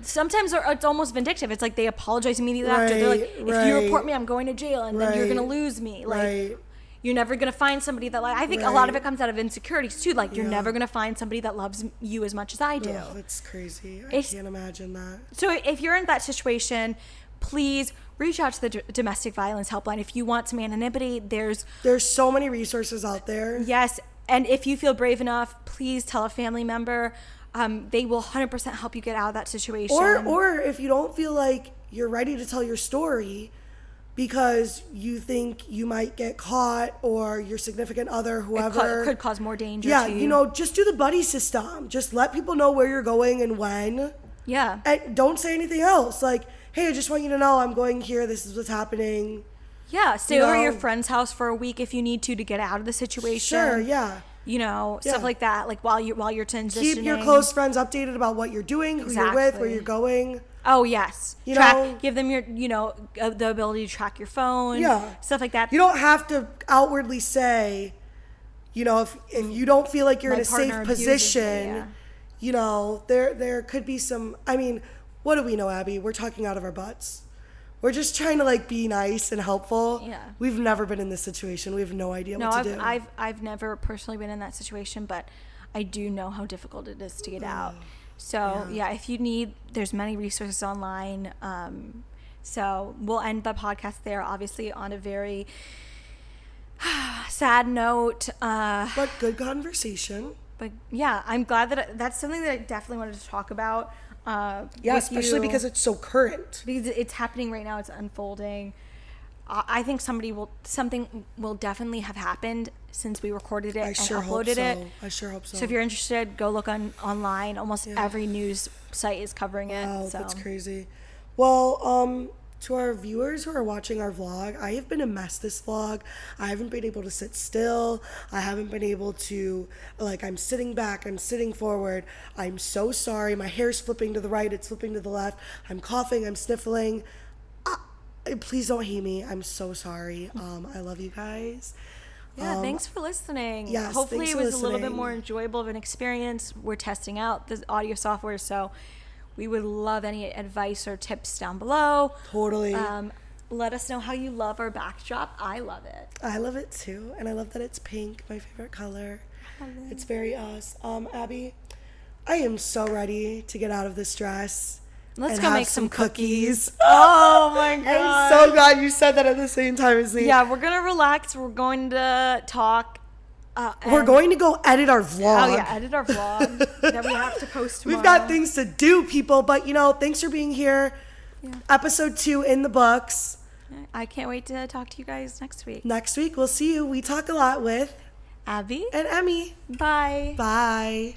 Speaker 1: sometimes it's almost vindictive. It's like they apologize immediately after. They're like, if you report me, I'm going to jail, and then you're gonna lose me. Like, you're never gonna find somebody that, like, I think a lot of it comes out of insecurities too. Like, you're never gonna find somebody that loves you as much as I do.
Speaker 2: Oh, it's crazy. I can't imagine that.
Speaker 1: So if you're in that situation, please reach out to the domestic violence helpline. If you want some anonymity, there's
Speaker 2: so many resources out there.
Speaker 1: Yes, and if you feel brave enough, please tell a family member. They will 100% help you get out of that situation.
Speaker 2: Or if you don't feel like you're ready to tell your story because you think you might get caught, or your significant other, whoever,
Speaker 1: could cause more danger to you.
Speaker 2: Just do the buddy system. Just let people know where you're going and when.
Speaker 1: Yeah.
Speaker 2: And don't say anything else. Like, hey, I just want you to know I'm going here. This is what's happening.
Speaker 1: Yeah. Stay over at your friend's house for a week if you need to get out of the situation.
Speaker 2: Sure. Yeah.
Speaker 1: Stuff like that. Like while you're transitioning.
Speaker 2: Keep your close friends updated about what you're doing, who you're with, where you're going.
Speaker 1: Oh yes. Give them your, the ability to track your phone.
Speaker 2: Yeah.
Speaker 1: Stuff like that.
Speaker 2: You don't have to outwardly say, if you don't feel like you're in a safe position, there could be some. I mean, what do we know, Abby? We're talking out of our butts. We're just trying to be nice and helpful.
Speaker 1: Yeah.
Speaker 2: We've never been in this situation. We have no idea what to do.
Speaker 1: I've never personally been in that situation, but I do know how difficult it is to get out. So if you need, there's many resources online. So we'll end the podcast there, obviously on a very sad note.
Speaker 2: But good conversation.
Speaker 1: But yeah, I'm glad that's something that I definitely wanted to talk about.
Speaker 2: Especially because it's so current.
Speaker 1: Because it's happening right now. It's unfolding. I think something will definitely have happened since we recorded it and uploaded it.
Speaker 2: I sure hope so.
Speaker 1: So if you're interested, go look online. Almost every news site is covering it.
Speaker 2: Wow, that's crazy. Well, to our viewers who are watching our vlog, I have been a mess this vlog. I haven't been able to sit still. I haven't been able to, I'm sitting back, I'm sitting forward. I'm so sorry. My hair's flipping to the right, it's flipping to the left. I'm coughing, I'm sniffling. Please don't hate me. I'm so sorry. I love you guys.
Speaker 1: Yeah, thanks for listening.
Speaker 2: Yes,
Speaker 1: hopefully it was a little bit more enjoyable of an experience. We're testing out the audio software, so we would love any advice or tips down below.
Speaker 2: Totally.
Speaker 1: Let us know how you love our backdrop. I love it.
Speaker 2: I love it too. And I love that it's pink, my favorite color. It's very us. Abby, I am so ready to get out of this dress.
Speaker 1: Let's go make some cookies.
Speaker 2: Oh my God. I'm so glad you said that at the same time as me.
Speaker 1: Yeah, we're going to relax. We're going to talk.
Speaker 2: We're going to go edit our vlog.
Speaker 1: Oh yeah, edit our vlog that we have to post tomorrow.
Speaker 2: We've got things to do, people, but thanks for being here. Yeah. Episode 2 in the books.
Speaker 1: I can't wait to talk to you guys next week.
Speaker 2: Next week, we'll see you. We talk a lot with
Speaker 1: Abby
Speaker 2: and Emmy.
Speaker 1: Bye.
Speaker 2: Bye.